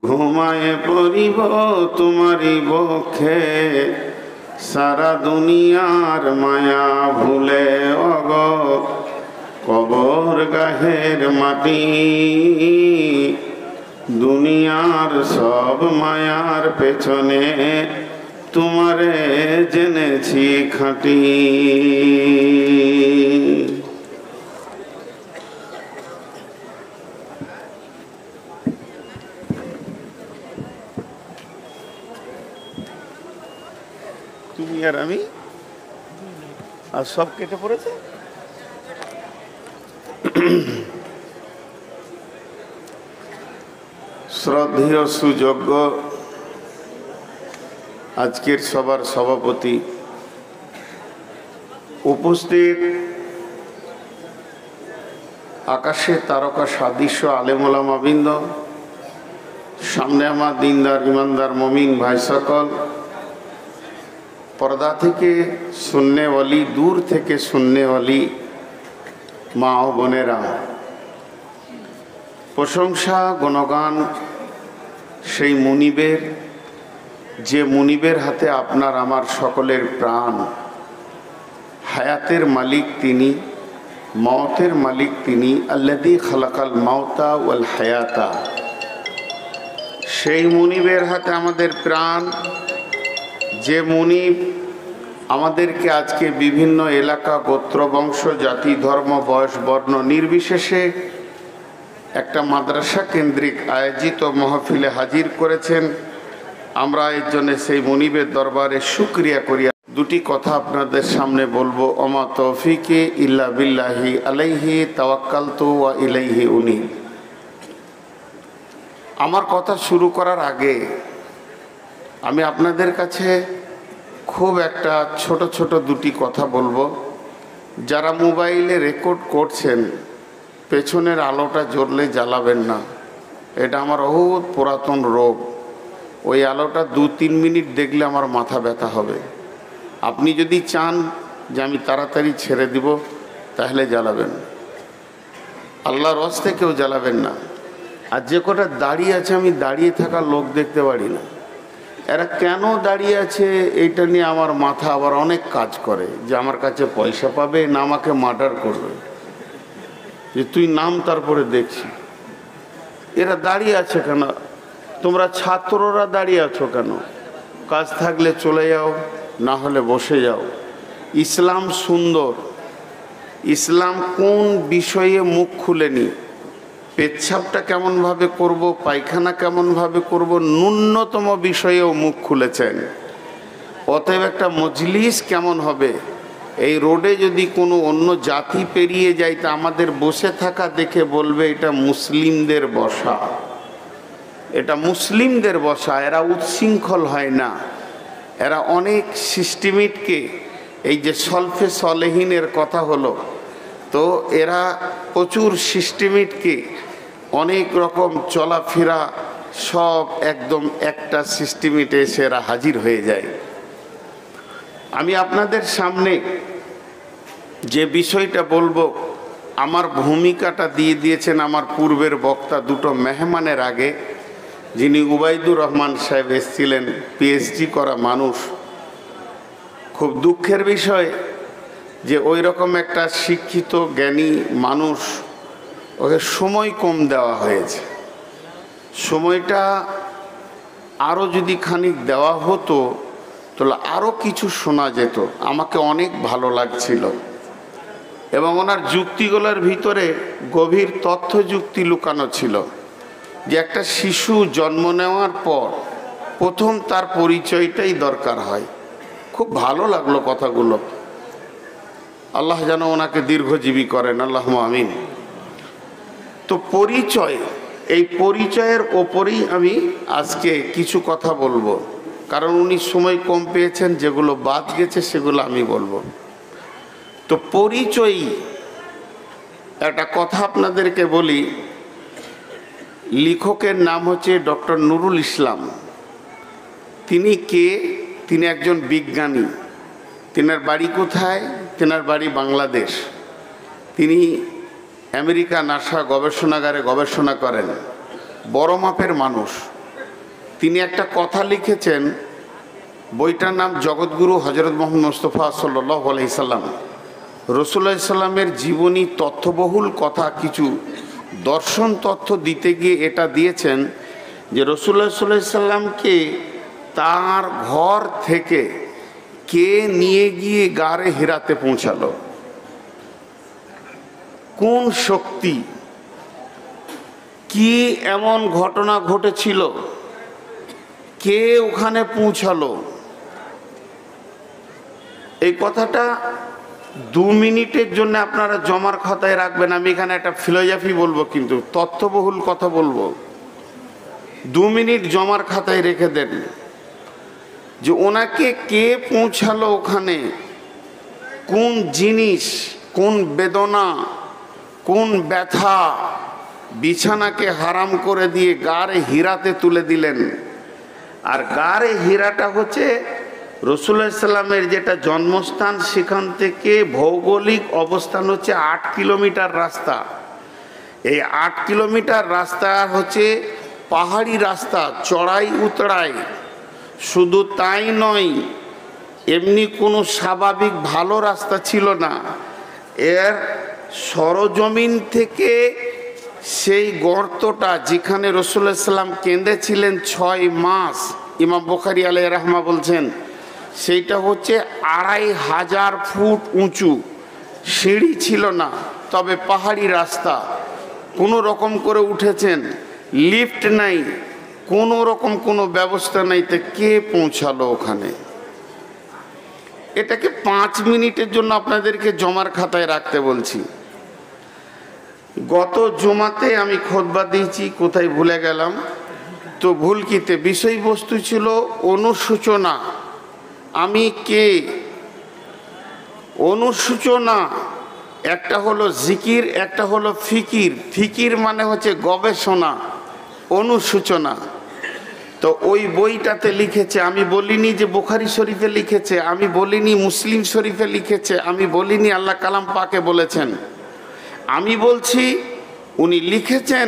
ঘুমায়ে পড়িব তোমারি বক্ষে, সারা দুনিয়ার মায়া ভুলে অগ কবর গাহের মাটি। দুনিয়ার সব মায়ার পেছনে তোমারে জেনেছি খাঁটি। তুমি আর আমি আর সব কেটে পড়েছে। শ্রদ্ধেয় সুযোগ্য আজকের সবার সভাপতি, উপস্থিত আকাশে তারকা সাদৃশ্য আলেম ওলামাবৃন্দ, সামনে আমার দিনদার ইমানদার মমিন ভাই সকল, পর্দা থেকে সুন্নেওয়ালি, দূর থেকে সুন্নেওয়ালি মা ও বোনেরা, প্রশংসা গুণগান সেই মুনিবের, যে মুনিবের হাতে আপনার আমার সকলের প্রাণ। হায়াতের মালিক তিনি, মওতের মালিক তিনি। আল্লাযী খালাকাল মাউতা ওয়াল হায়াতা। সেই মুনিবের হাতে আমাদের প্রাণ, যে মুনিব আমাদেরকে আজকে বিভিন্ন এলাকা, গোত্র, বংশ, জাতি, ধর্ম, বয়স, বর্ণ নির্বিশেষে একটা মাদ্রাসা কেন্দ্রিক আয়োজিত মাহফিলে হাজির করেছেন। আমরা এর জন্য সেই মুনিবের দরবারে শুকরিয়া করি। দুটি কথা আপনাদের সামনে বলবো। ওমা তৌফিকে ইল্লা বিল্লাহি আলাইহি তাওয়াক্কালতু ওয়া ইলাইহি উনীব। আমার কথা শুরু করার আগে আমি আপনাদের কাছে খুব একটা ছোট ছোট দুটি কথা বলবো। যারা মোবাইলে রেকর্ড করছেন, পেছনের আলোটা জ্বললে জ্বালাবেন না। এটা আমার বহুত পুরাতন রোগ। ওই আলোটা 2-3 মিনিট দেখলে আমার মাথা ব্যথা হবে। আপনি যদি চান যে আমি তাড়াতাড়ি ছেড়ে দিব, তাহলে জ্বালাবেন। আল্লাহর হস্তে কেউ জ্বালাবেন না। আর যে কটা দাঁড়িয়ে আছে, আমি দাঁড়িয়ে থাকা লোক দেখতে পারি না। এরা কেন দাঁড়িয়ে আছে এইটা নিয়ে আমার মাথা আবার অনেক কাজ করে, যে আমার কাছে পয়সা পাবে না আমাকে মার্ডার করবে, যে তুই নাম তারপরে দেখছি। এরা দাঁড়িয়ে আছে কেন? তোমরা ছাত্ররা দাঁড়িয়ে আছো কেন? কাজ থাকলে চলে যাও, না হলে বসে যাও। ইসলাম সুন্দর। ইসলাম কোন বিষয়ে মুখ খুলেনি? পেচ্ছাপটা কেমনভাবে করব, পায়খানা কেমনভাবে করব, ন্যূনতম বিষয়েও মুখ খুলেছেন। অতএব একটা মজলিস কেমন হবে, এই রোডে যদি কোনো অন্য জাতি পেরিয়ে যায় তা আমাদের বসে থাকা দেখে বলবে এটা মুসলিমদের বসা, এটা মুসলিমদের বসা। এরা উচ্ছৃঙ্খল হয় না, এরা অনেক সিস্টেমিটকে, এই যে সলফে সলেহিনের কথা হলো, তো এরা প্রচুর সিস্টেমিটকে, অনেক রকম চলাফেরা সব একদম একটা সিস্টেমিটে এসে এরা হাজির হয়ে যায়। আমি আপনাদের সামনে যে বিষয়টা বলবো, আমার ভূমিকাটা দিয়ে দিয়েছেন আমার পূর্বের বক্তা দুটো মেহমানের আগে, যিনি উবাইদুর রহমান সাহেব এসেছিলেন, পিএইচডি করা মানুষ। খুব দুঃখের বিষয় যে ওই রকম একটা শিক্ষিত জ্ঞানী মানুষ, ওকে সময় কম দেওয়া হয়েছে। সময়টা আরও যদি খানিক দেওয়া হতো তাহলে আরও কিছু শোনা যেত। আমাকে অনেক ভালো লাগছিল, এবং ওনার যুক্তিগুলোর ভিতরে গভীর তথ্য যুক্তি লুকানো ছিল। যে একটা শিশু জন্ম নেওয়ার পর প্রথম তার পরিচয়টাই দরকার হয়। খুব ভালো লাগলো কথাগুলো। আল্লাহ যেন ওনাকে দীর্ঘজীবী করেন, আল্লাহুম্মা আমিন। তো পরিচয়, এই পরিচয়ের ওপরেই আমি আজকে কিছু কথা বলবো, কারণ উনি সময় কম পেয়েছেন, যেগুলো বাদ গেছে সেগুলো আমি বলবো। তো পরিচয়, একটা কথা আপনাদেরকে বলি। লেখকের নাম হচ্ছে ডক্টর নুরুল ইসলাম। তিনি কে? তিনি একজন বিজ্ঞানী। তেনার বাড়ি কোথায়? তেনার বাড়ি বাংলাদেশ। তিনি আমেরিকা নাসা গবেষণাগারে গবেষণা করেন। বড় মাপের মানুষ, তিনি একটা কথা লিখেছেন, বইটার নাম জগৎগুরু হযরত মুহাম্মদ মুস্তাফা সাল্লাল্লাহু আলাইহি সাল্লাম। রাসূলুল্লাহ সাল্লামের জীবনী তথ্যবহুল কথা কিছু দর্শন তথ্য দিতে গিয়ে এটা দিয়েছেন যে রাসূলুল্লাহ সাল্লাল্লাহু আলাইহি সাল্লামকে তার ঘর থেকে কে নিয়ে গিয়ে গারে হিরাতে পৌঁছালো, কোন শক্তি, কি এমন ঘটনা ঘটেছিল, কে ওখানে পৌঁছালো। এই কথাটা 2 মিনিটের জন্য আপনারা জমার খাতায় রাখবেন। আমি এখানে একটা ফিলোসফি বলবো, কিন্তু তথ্যবহুল কথা বলবো। 2 মিনিট জমার খাতায় রেখে দেন যে ওনাকে কে পৌঁছালো ওখানে, কোন জিনিস, কোন বেদনা, কোন ব্যথা বিছানাকে হারাম করে দিয়ে গারে হিরাতে তুলে দিলেন। আর গারে হিরাটা হচ্ছে রাসূলুল্লাহ সাল্লামের যেটা জন্মস্থান, সেখান থেকে ভৌগোলিক অবস্থান হচ্ছে 8 কিলোমিটার রাস্তা। এই 8 কিলোমিটার রাস্তা হচ্ছে পাহাড়ি রাস্তা, চড়াই উতরাই। শুধু তাই নয়, এমনি কোনো স্বাভাবিক ভালো রাস্তা ছিল না। এর সরজমিন থেকে সেই গর্তটা যেখানে রাসূলুল্লাহ সাল্লাম কেঁদেছিলেন 6 মাস, ইমাম বুখারী আলাইহির রাহমা বলছেন সেইটা হচ্ছে 2500 ফুট উঁচু। সিঁড়ি ছিল না, তবে পাহাড়ি রাস্তা, কোনো রকম করে উঠেছেন, লিফট নাই, কোনো রকম কোনো ব্যবস্থা নাই। তো কে পৌঁছালো ওখানে? এটাকে 5 মিনিটের জন্য আপনাদেরকে জমার খাতায় রাখতে বলছি। গত জুমাতে আমি খুতবা দিয়েছি, কোথায় ভুলে গেলাম তো, ভুলকিতে বিষয়বস্তু ছিল অনুসূচনা। আমি কে? অনুসূচনা একটা হলো জিকির, একটা হলো ফিকির। ফিকির মানে হচ্ছে গবেষণা, অনুসূচনা। তো ওই বইটাতে লিখেছে, আমি বলিনি যে বুখারী শরীফে লিখেছে, আমি বলিনি মুসলিম শরীফে লিখেছে, আমি বলিনি আল্লাহ কালাম পাকে বলেছেন। আমি বলছি উনি লিখেছেন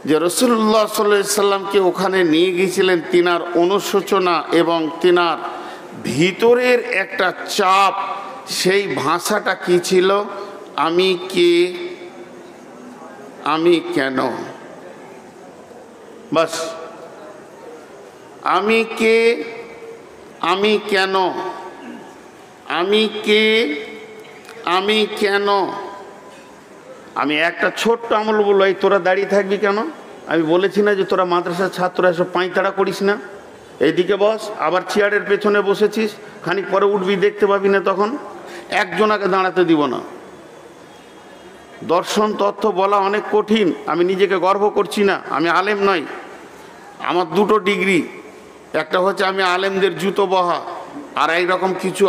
যে রাসূলুল্লাহ সাল্লাল্লাহু আলাইহি সাল্লামকে ওখানে নিয়ে গিয়েছিলেন তিনার অনুশোচনা এবং তিনার ভিতরের একটা চাপ। সেই ভাষাটা কি ছিল? আমি কে, আমি কেন। বাস, আমি কে, আমি কেন, আমি কে, আমি কেন। আমি একটা ছোট্ট আমল বলবো, এই তোরা দাঁড়িয়ে থাকবি কেন? আমি বলেছি না যে তোরা মাদ্রাসার ছাত্র এসব পাঁইতাড়া করিস না, এইদিকে বস। আবার চেয়ারের পেছনে বসেছিস, খানিক পরে উঠবি, দেখতে পাবি না, তখন একজনাকে দাঁড়াতে দিব না। দর্শন তথ্য বলা অনেক কঠিন। আমি নিজেকে গর্ব করছি না, আমি আলেম নই। আমার 2টো ডিগ্রি, একটা হচ্ছে আমি আলেমদের জুতো বহা, আর এইরকম কিছু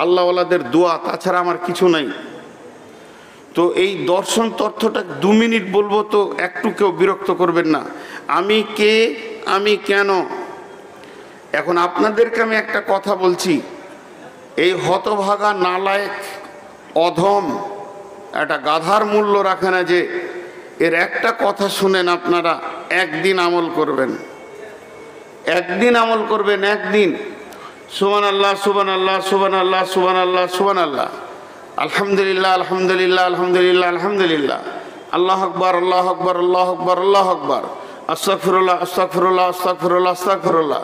আল্লাহওয়ালাদের দোয়া, তাছাড়া আমার কিছু নাই। তো এই দর্শন তথ্যটা 2 মিনিট বলবো, তো একটু কেউ বিরক্ত করবেন না। আমি কে, আমি কেন। এখন আপনাদেরকে আমি একটা কথা বলছি, এই হতভাগা নালায়েক অধম একটা গাধার মূল্য রাখে না যে এর একটা কথা শুনেন আপনারা, একদিন আমল করবেন, একদিন আমল করবেন, একদিন। সুবহানাল্লাহ, সুবহানাল্লাহ, সুবহানাল্লাহ, সুবহানাল্লাহ, সুবহানাল্লাহ, আলহামদুলিল্লাহ, আলহামদুলিল্লাহ, আলহামদুলিল্লাহ, আলহামদুলিল্লাহ, আল্লাহু আকবার, আল্লাহু আকবার, আল্লাহু আকবার, আল্লাহু আকবার, আস্তাগফিরুল্লাহ, আস্তাগফিরুল্লাহ, আস্তাগফিরুল্লাহ, আস্তাগফিরুল্লাহ,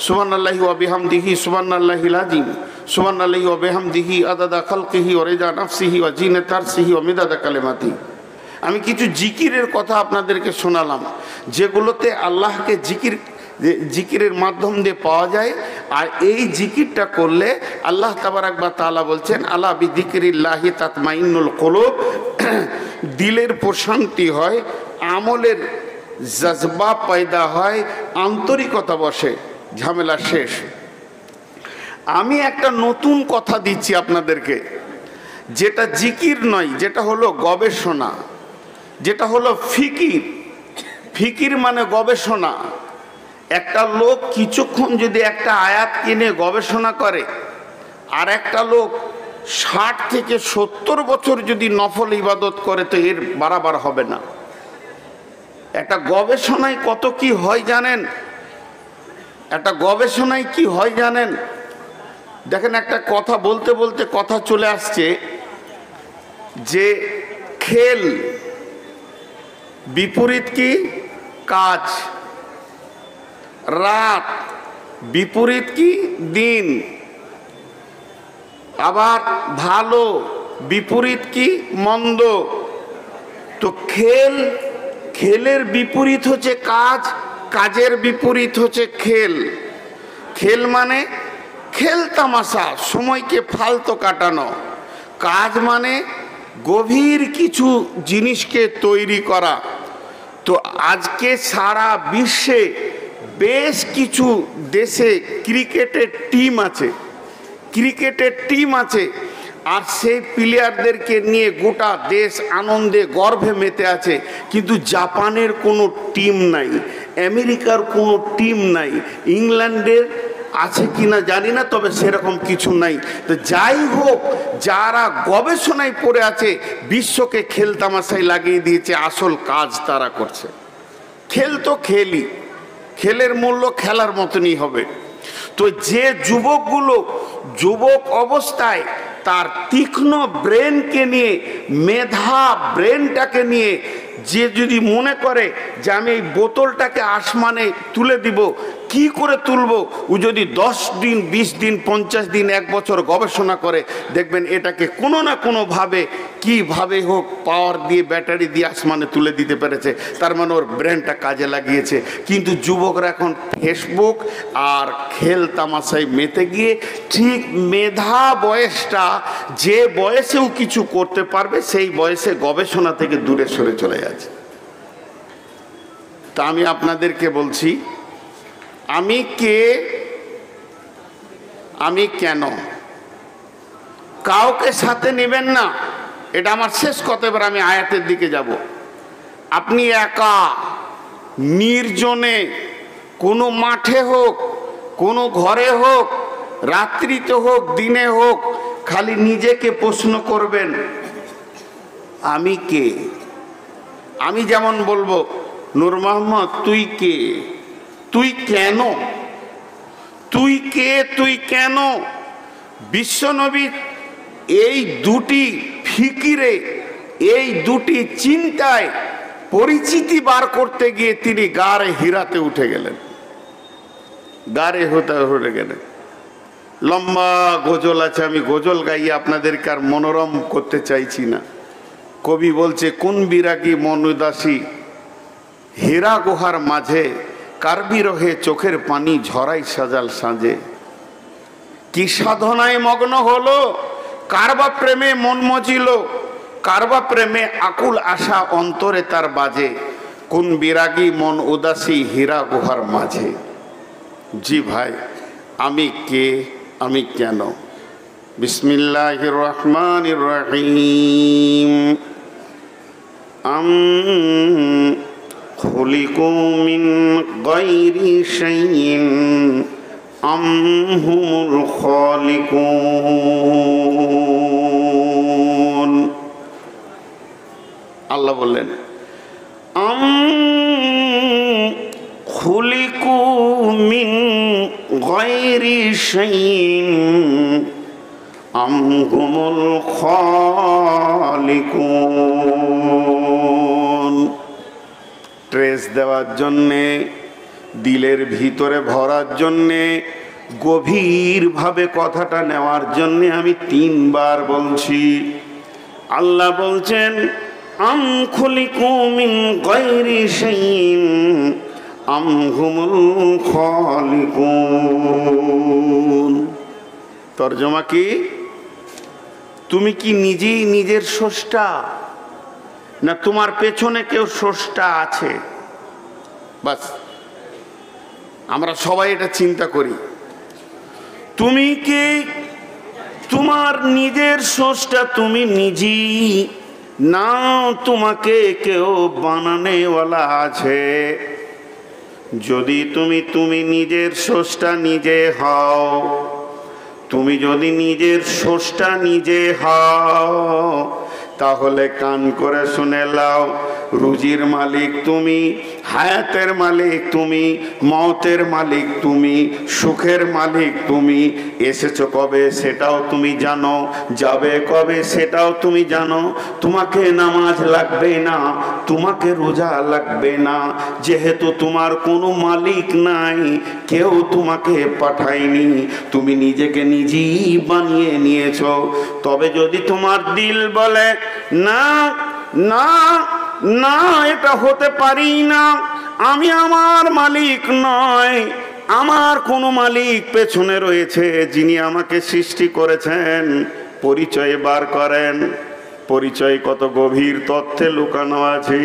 সুবহানাল্লাহি ওয়া বিহামদিহি, সুবহানাল্লাহিল আযীম, সুবহানাল্লাহি ওয়া বিহামদিহি আদাদা খালকিহি ওয়া রিদা নাফসিহি ওয়া জিনাতা আরশিহি ওয়া মিদাদা কালিমাতিহি। আমি কিছু জিকিরের কথা আপনাদেরকে শোনালাম, যেগুলোতে আল্লাহকে জিকিরের মাধ্যম দিয়ে পাওয়া যায়। আর এই জিকিরটা করলে আল্লাহ তাবারাক ওয়া তাআলা বলছেন, আলা বিযিকরিল্লাহি তাতমাইন্নুল কুলুব, দিলের প্রশান্তি হয়, আমলের জজবা পয়দা হয়, আন্তরিকতা বসে, ঝামেলা শেষ। আমি একটা নতুন কথা দিচ্ছি আপনাদেরকে, যেটা জিকির নয়, যেটা হলো গবেষণা, যেটা হলো ফিকির। ফিকির মানে গবেষণা। একটা লোক কিছুক্ষণ যদি একটা আয়াত কিনে গবেষণা করে, আর একটা লোক 60 থেকে 70 বছর যদি নফল ইবাদত করে, তো এর বাড়াবার হবে না। একটা গবেষণায় কত কি হয় জানেন? একটা গবেষণায় কি হয় জানেন? দেখেন, একটা কথা বলতে বলতে কথা চলে আসছে যে খেল বিপরীত কি কাজ, রাত বিপরীত কি দিন, আবার ভালো বিপরীত কি মন্দ। তো খেলের বিপরীত হচ্ছে কাজ, কাজের বিপরীত হচ্ছে খেল। খেল মানে খেল তামাশা, সময়কে ফালতু কাটানো। কাজ মানে গভীর কিছু জিনিসকে তৈরি করা। তো আজকে সারা বিশ্বে বেশ কিছু দেশে ক্রিকেটের টিম আছে, আর সেই প্লেয়ারদেরকে নিয়ে গোটা দেশ আনন্দে গর্বে মেতে আছে। কিন্তু জাপানের কোনো টিম নাই, আমেরিকার কোনো টিম নাই, ইংল্যান্ডের আছে কিনা জানি না, তবে সেরকম কিছু নাই। তো যাই হোক, যারা গবেষণায় পড়ে আছে বিশ্বকে খেল তামাশায় লাগিয়ে দিয়েছে, আসল কাজ তারা করছে। খেল তো খেলই, খেলের মূল্য খেলার মতনই হবে। তো যে যুবকগুলো যুবক অবস্থায় তার তীক্ষ্ণ ব্রেনকে নিয়ে, মেধা ব্রেনটাকে নিয়ে, যে যদি মনে করে যে আমি এই বোতলটাকে আসমানে তুলে দিব, কি করে তুলব, ও যদি 10 দিন 20 দিন 50 দিন 1 বছর গবেষণা করে, দেখবেন এটাকে কোনো না কোনোভাবে কিভাবে হোক পাওয়ার দিয়ে, ব্যাটারি দিয়ে আসমানে তুলে দিতে পেরেছে। তার মানে ওর ব্রেনটা কাজে লাগিয়েছে। কিন্তু যুবকরা এখন ফেসবুক আর খেল তামাশায় মেতে গিয়ে ঠিক মেধা বয়সটা, যে বয়সেও কিছু করতে পারবে, সেই বয়সে গবেষণা থেকে দূরে সরে চলে যাচ্ছে। তা আমি আপনাদেরকে বলছি, আমি কে, আমি কেন, কাউকে সাথে নেবেন না। এটা আমার শেষ কথা। এবার আমি আয়াতের দিকে যাব। আপনি একা নির্জনে, কোনো মাঠে হোক, কোনো ঘরে হোক, রাত্রিতে হোক, দিনে হোক, খালি নিজেকে প্রশ্ন করবেন, আমি কে। আমি যেমন বলবো, নূর মোহাম্মদ তুই কে, তুই কেন, তুই কে, তুই কেন। বিশ্বনবী এই দুটি ফিকিরে, এই দুটি চিন্তায় পরিচিতি বার করতে গিয়ে তিনি গারে হীরাতে উঠে গেলেন, গারে উঠে গেলেন। লম্বা গজল আছে, আমি গজল গাইয়ে আপনাদেরকে আর মনোরম করতে চাইছি না। কবি বলছে, কোন বিরাগী মন উদাসী হীরা গুহার মাঝে, কার বিরহে চোখের পানি ঝরাই সাজাল সাঁজে। কি সাধনায় মগ্ন হলো, কারবা প্রেমে মন মজিল, কারবা প্রেমে আকুল আশা অন্তরে তার বাজে। কোন বিরাগী মন উদাসী হীরা গুহার মাঝে। জি ভাই, আমি কে, আমি কেন। বিসমিল্লাহির রহমানির রহিম। খুলিকু মিন গায়রি শাইইন আম হুমুল খালিকুন। আল্লাহ বললেন, আম খুলিকু মিন গায়রি শাইইন আম হুমুল খালিকুন। ট্রেস দেওয়ার জন্যে, দিলের ভিতরে ভরার জন্যে, গভীরভাবে কথাটা নেওয়ার জন্যে আমি 3 বার বলছি। আল্লাহ বলছেন, আম খুলিকু মিন গায়রি শাইইন আম হুমুল খালিকুন। তরজমা কি? তুমি কি নিজেই নিজের স্রষ্টা, না তোমার পেছনে কেউ স্রষ্টা আছে? বাস, আমরা সবাই এটা চিন্তা করি। তুমি কি তোমার নিজের স্রষ্টা, তুমি নিজেই, না তোমাকে কেউ বানানেওয়ালা আছে? যদি তুমি নিজের স্রষ্টা নিজে হও, তুমি যদি নিজের স্রষ্টা নিজে হও, তাহলে কান করে শুনে লাও, রুজির মালিক তুমি, হায়াতের মালিক তুমি, মওতের মালিক তুমি, সুখের মালিক তুমি। এসেছো কবে সেটাও তুমি জানো, যাবে কবে সেটাও তুমি জানো। তোমাকে নামাজ লাগবে না, তোমাকে রোজা লাগবে না, যেহেতু তোমার কোনো মালিক নাই, কেউ তোমাকে পাঠায়নি, তুমি নিজেকে নিজেই বানিয়ে নিয়েছো। তবে যদি তোমার দিল বলে না না না, এটা হতে পারি না, আমি আমার মালিক নয়, আমার কোনো মালিক পেছনে রয়েছে যিনি আমাকে সৃষ্টি করেছেন, পরিচয় বার করেন। পরিচয় কত গভীর তথ্যে লুকানো আছে।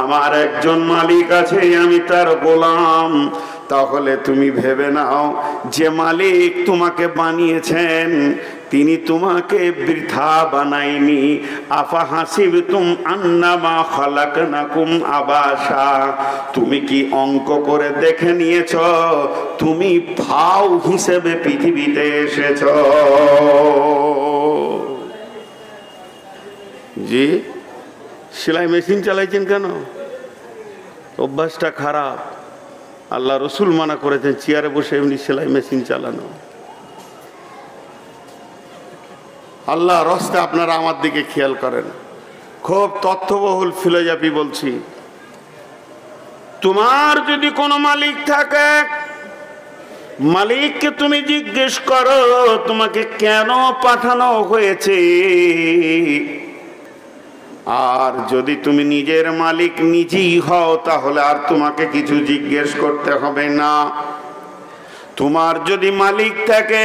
আমার একজন মালিক আছে, আমি তার গোলাম। তাহলে তুমি ভেবে নাও, যে মালিক তোমাকে বানিয়েছেন তিনি তোমাকে বৃথা বানায়নি। আফা হাসিবতুম আন্নামা খালাকনাকুম আবাসা, তুমি কি অঙ্ক করে দেখে নিয়েছ তুমি ফাও হিসেবে পৃথিবীতে এসেছ? জি, সেলাই মেশিন চালাইছেন কেন? অভ্যাসটা খারাপ। আল্লাহ রসুল মানা করেছেন চেয়ারে বসে এমনি সেলাই মেশিন চালানো। আল্লাহ রাস্তে আপনারা আমার দিকে খেয়াল করেন, খুব তথ্যবহুল ফিলোসফি বলছি। তোমার যদি কোনো মালিক থাকে, মালিককে তুমি জিজ্ঞেস করো তোমাকে কেন পাঠানো হয়েছে। আর যদি তুমি নিজের মালিক নিজেই হও, তাহলে আর তোমাকে কিছু জিজ্ঞেস করতে হবে না। তোমার যদি মালিক থাকে,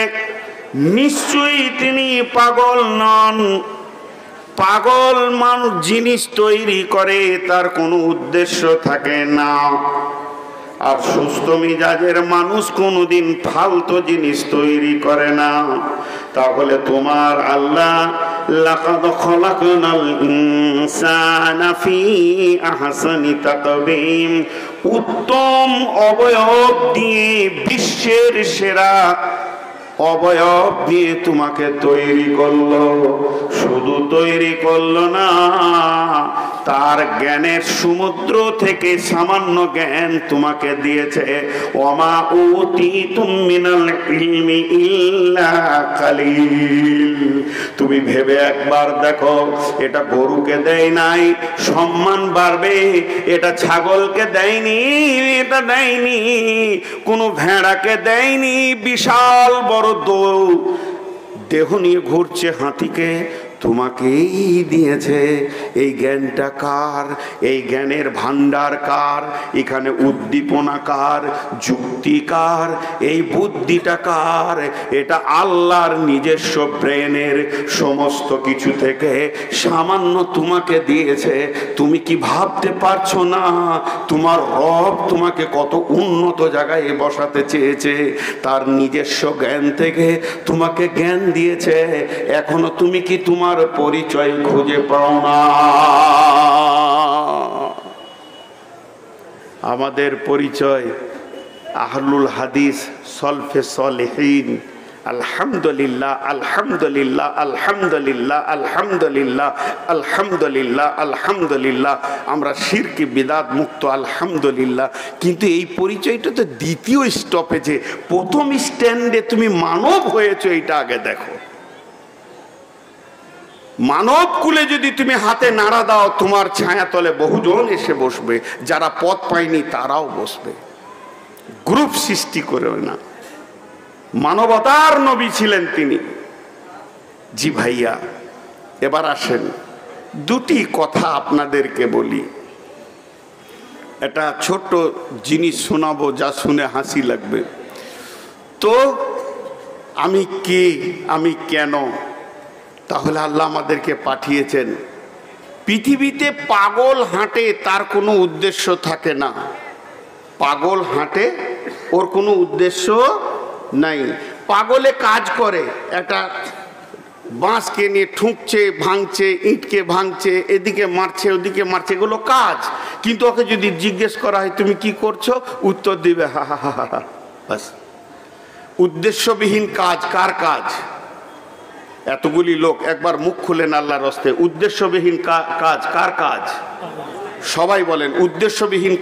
নিশ্চয়ই তিনি পাগল নন। পাগল মানুষ জিনিস তৈরি করে, তার কোনো উদ্দেশ্য থাকে না। আর সুস্থ মিজাজের মানুষ কোনোদিন ফালতু জিনিস তৈরি করে না। তাহলে তোমার আল্লাহ লাকাদ খলাকনাল ইনসানা ফি আহসানি তাকবীম, উত্তম অবয়ব দিয়ে, বিশ্বের সেরা অবয়ব দিয়ে তোমাকে তৈরি করলো। শুধু তৈরি করলো না, তার জ্ঞানের সমুদ্র থেকে সামান্য জ্ঞান তোমাকে দিয়েছে। ওমা উতীতুম মিনাল ইলমি ইল্লা কালিল। তুমি ভেবে একবার দেখো, এটা গরুকে দেয় নাই সম্মান বাড়বে, এটা ছাগলকে দেয়নি, এটা দেয়নি কোনো ভেড়াকে দেয়নি বিশাল বড় দেহ নিয়ে ঘুরছে হাতিকে, তোমাকেই দিয়েছে। এই জ্ঞানটা কার? এই জ্ঞানের ভান্ডার কার? এখানে উদ্দীপনা কার? যুক্তি কার? এই বুদ্ধিটা কার? এটা আল্লাহর নিজস্ব ব্রেনের সমস্ত কিছু থেকে সামান্য তোমাকে দিয়েছে। তুমি কি ভাবতে পারছো না তোমার রব তোমাকে কত উন্নত জায়গায় বসাতে চেয়েছে? তার নিজস্ব জ্ঞান থেকে তোমাকে জ্ঞান দিয়েছে। এখনো তুমি কি তোমার পরিচয় খুঁজে পাও না? আমাদের পরিচয় আহলুল হাদিস, সলফে সলেহিন। আলহামদুলিল্লাহ, আলহামদুলিল্লাহ, আলহামদুলিল্লাহ, আলহামদুলিল্লাহ, আলহামদুলিল্লাহ, আলহামদুলিল্লাহ। আমরা শিরকি বিদাত মুক্ত, আলহামদুলিল্লাহ। কিন্তু এই পরিচয়টা তো দ্বিতীয় স্টপেজে, প্রথম স্ট্যান্ডে তুমি মানব হয়েছো, এইটা আগে দেখো। মানব কুলে যদি তুমি হাতে নাড়া দাও, তোমার ছায়া তলে বহুজন এসে বসবে, যারা পথ পায়নি তারাও বসবে। গ্রুপ সৃষ্টি করে না। মানবতার নবী ছিলেন তিনি। জি ভাইয়া, এবার আসেন দুটি কথা আপনাদেরকে বলি। এটা ছোট্ট জিনিস শোনাবো, যা শুনে হাসি লাগবে। তো আমি কে, আমি কেন? তাহলে আল্লাহ আমাদেরকে পাঠিয়েছেন। পৃথিবীতে পাগল হাঁটে, তার কোনো উদ্দেশ্য থাকে না। পাগল হাঁটে, ওর কোনো উদ্দেশ্য নাই। পাগলে কাজ করে, একটা বাঁশকে নিয়ে ঠুকছে, ভাঙছে, ইটকে ভাঙছে, এদিকে মারছে, ওদিকে মারছে, এগুলো কাজ। কিন্তু ওকে যদি জিজ্ঞেস করা হয় তুমি কি করছো, উত্তর দিবে হা হা হা হা। বাস, উদ্দেশ্যবিহীন কাজ। কার কাজ? এতগুলি লোক একবার মুখ খুলেন আল্লাহর রাস্তায়। উদ্দেশ্যবিহীন কাজ কার কাজ? সবাই বলেন উদ্দেশ্যবিহীন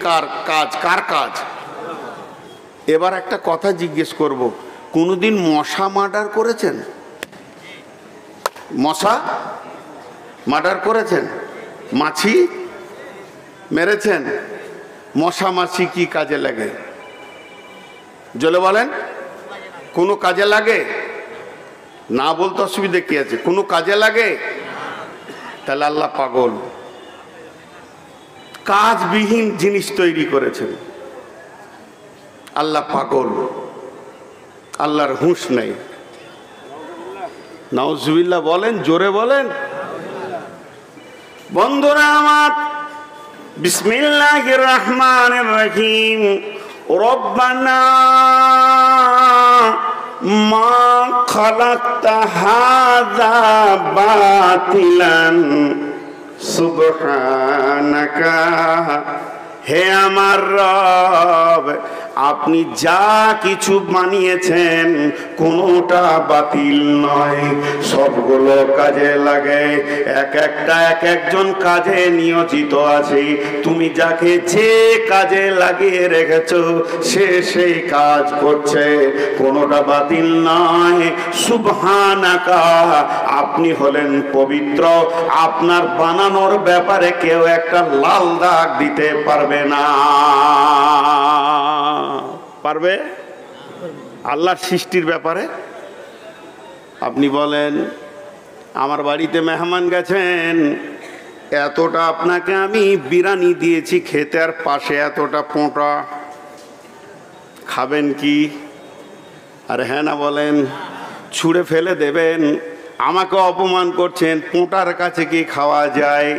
কার কাজ? এবার একটা কথা জিজ্ঞেস করব, কোনোদিন মশা মার্ডার করেছেন? মশা মার্ডার করেছেন? মাছি মেরেছেন? মশা মাছি কি কাজে লাগে? জলে বলেন, কোনো কাজে লাগে না? বলতে অসুবিধা কি আছে? কোনো কাজে লাগে? তাহলে আল্লাহ পাগল, কাজবিহীন জিনিস তৈরি করেছেন। আল্লাহ পাগল, আল্লাহর হুঁশ নেই। নাউজুবিল্লাহ বলেন, জোরে বলেন। বন্ধুরা আমার, বিসমিল্লাহির রহমানির রহিম। রব্বানা মা খালাকতা হাযা বাতিলান সুবহানাকা। হে আমার রব, আপনি যা কিছু বানিয়েছেন কোনোটা বাতিল নয়, সবগুলো কাজে লাগে। এক একজন কাজে নিয়োজিত আছে। তুমি যাকে যে কাজে লাগিয়ে রেখেছো সে সেই কাজ করছে, কোনোটা বাতিল নয়। সুবহানাকা, আপনি হলেন পবিত্র। আপনার বানানোর ব্যাপারে কেউ একটা লাল দাগ দিতে পারবে না। পারবে? আল্লাহর সৃষ্টির ব্যাপারে আপনি বলেন, আমার বাড়িতে মেহমান গেছেন, এতটা আপনাকে আমি বিরিয়ানি দিয়েছি খেতে, আর পাশে এতটা পোঁটা, খাবেন কি? আর হ্যাঁ না বলেন, ছুঁড়ে ফেলে দেবেন? আমাকে অপমান করছেন, পোঁটার কাছে কি খাওয়া যায়?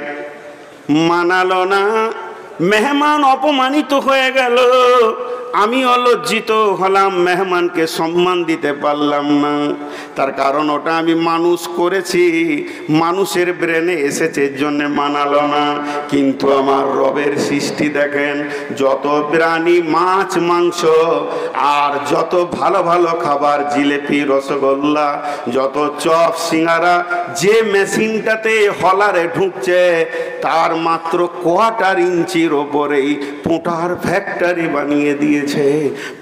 মানালো না, মেহমান অপমানিত হয়ে গেল, আমি লজ্জিত হলাম, মেহমানকে সম্মান দিতে পারলাম না। তার কারণ ওটা আমি মানুষ করেছি, মানুষের ব্রেনে এসেছে, এর জন্য মানালো না। কিন্তু আমার রবের সৃষ্টি দেখেন, যত প্রাণী, মাছ মাংস আর যত ভালো ভালো খাবার, জিলেপি রসগোল্লা, যত চপ সিঙ্গারা, যে মেশিনটাতে হলারে ঢুকছে তার মাত্র কোয়ার্টার ইঞ্চির ওপরেই পোঁটার ফ্যাক্টরি বানিয়ে দিয়েছে।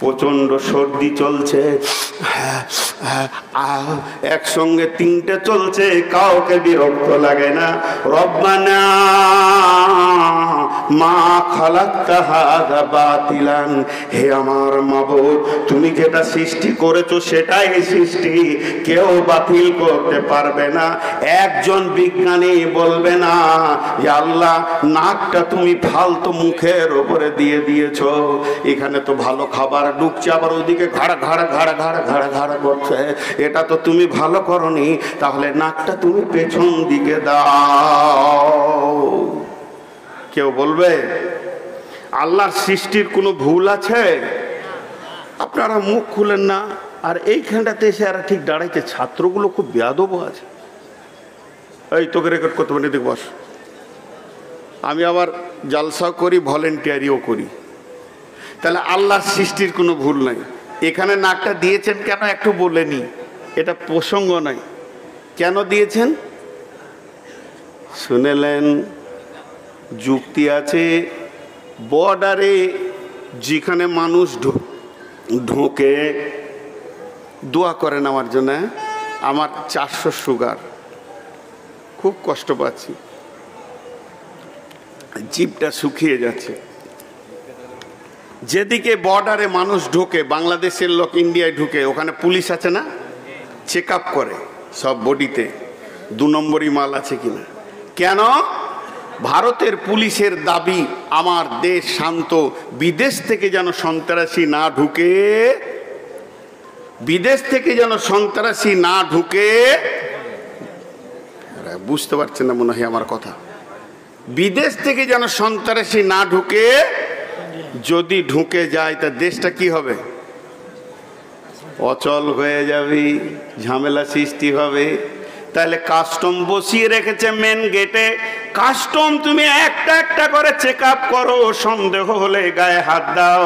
প্রচন্ড সর্দি চলছে, একসঙ্গে তিনটে চলছে, কাউকে বিরক্ত লাগে না। রব্বানা মা খালাকতা হাযা বাতিলান, হে আমার মাবুদ, তুমি যেটা সৃষ্টি করেছো সেটাই সৃষ্টি, কেউ বাতিল করতে পারবে না। একজন বিজ্ঞানী বলবে না যে আল্লাহ নাকটা তুমি ফালতু মুখের ওপরে দিয়ে দিয়েছো, এখানে তো ভালো খাবার ঢুকছে, আবার ওদিকে ঘাড় ঘাড় ঘাড় ঘাড় ঘাড় ঘাড় করছে, এটা তো তুমি ভালো করনি, তাহলে নাকটা তুমি পেছন দিকে দাও। কেউ বলবে আল্লাহর সৃষ্টির কোনো ভুল আছে? আপনারা মুখ খুলেন না, আর এইখানটাতে এসে আর ঠিক দাঁড়াইছে। ছাত্রগুলো খুব বেয়াদব আছে। এই তোকে রেকর্ড করতে পারি, দেখ বস। আমি আবার জালসাও করি, ভলেন্টিয়ারিও করি। তাহলে আল্লাহর সৃষ্টির কোনো ভুল নাই। এখানে নাকটা দিয়েছেন কেন একটু বলেনি, এটা প্রসঙ্গ নাই। কেন দিয়েছেন শুনেলেন? যুক্তি আছে। বর্ডারে যেখানে মানুষ ঢোকে, দোয়া করেন আমার জন্য, আমার 400 সুগার, খুব কষ্ট পাচ্ছি, জিভটা শুকিয়ে যাচ্ছে। যেদিকে বর্ডারে মানুষ ঢোকে, বাংলাদেশের লোক ইন্ডিয়ায় ঢুকে, ওখানে পুলিশ আছে না, চেক আপ করে সব বডিতে 2 নম্বরই মাল আছে কিনা। কেন? ভারতের পুলিশের দাবি আমার দেশ শান্ত, বিদেশ থেকে যেন সন্ত্রাসী না ঢুকে, বিদেশ থেকে যেন সন্ত্রাসী না ঢুকে। বুঝতে পারছেন না মনে হয় আমার কথা? বিদেশ থেকে যেন সন্ত্রাসী না ঢুকে। যদি ঢুকে যায় তা দেশটা কি হবে? অচল হয়ে যাবে, ঝামেলা সৃষ্টি হবে। তাহলে কাস্টম বসিয়ে রেখেছে মেন গেটে। কাস্টম তুমি একটা একটা করে চেক আপ করো, সন্দেহ হলে গায়ে হাত দাও,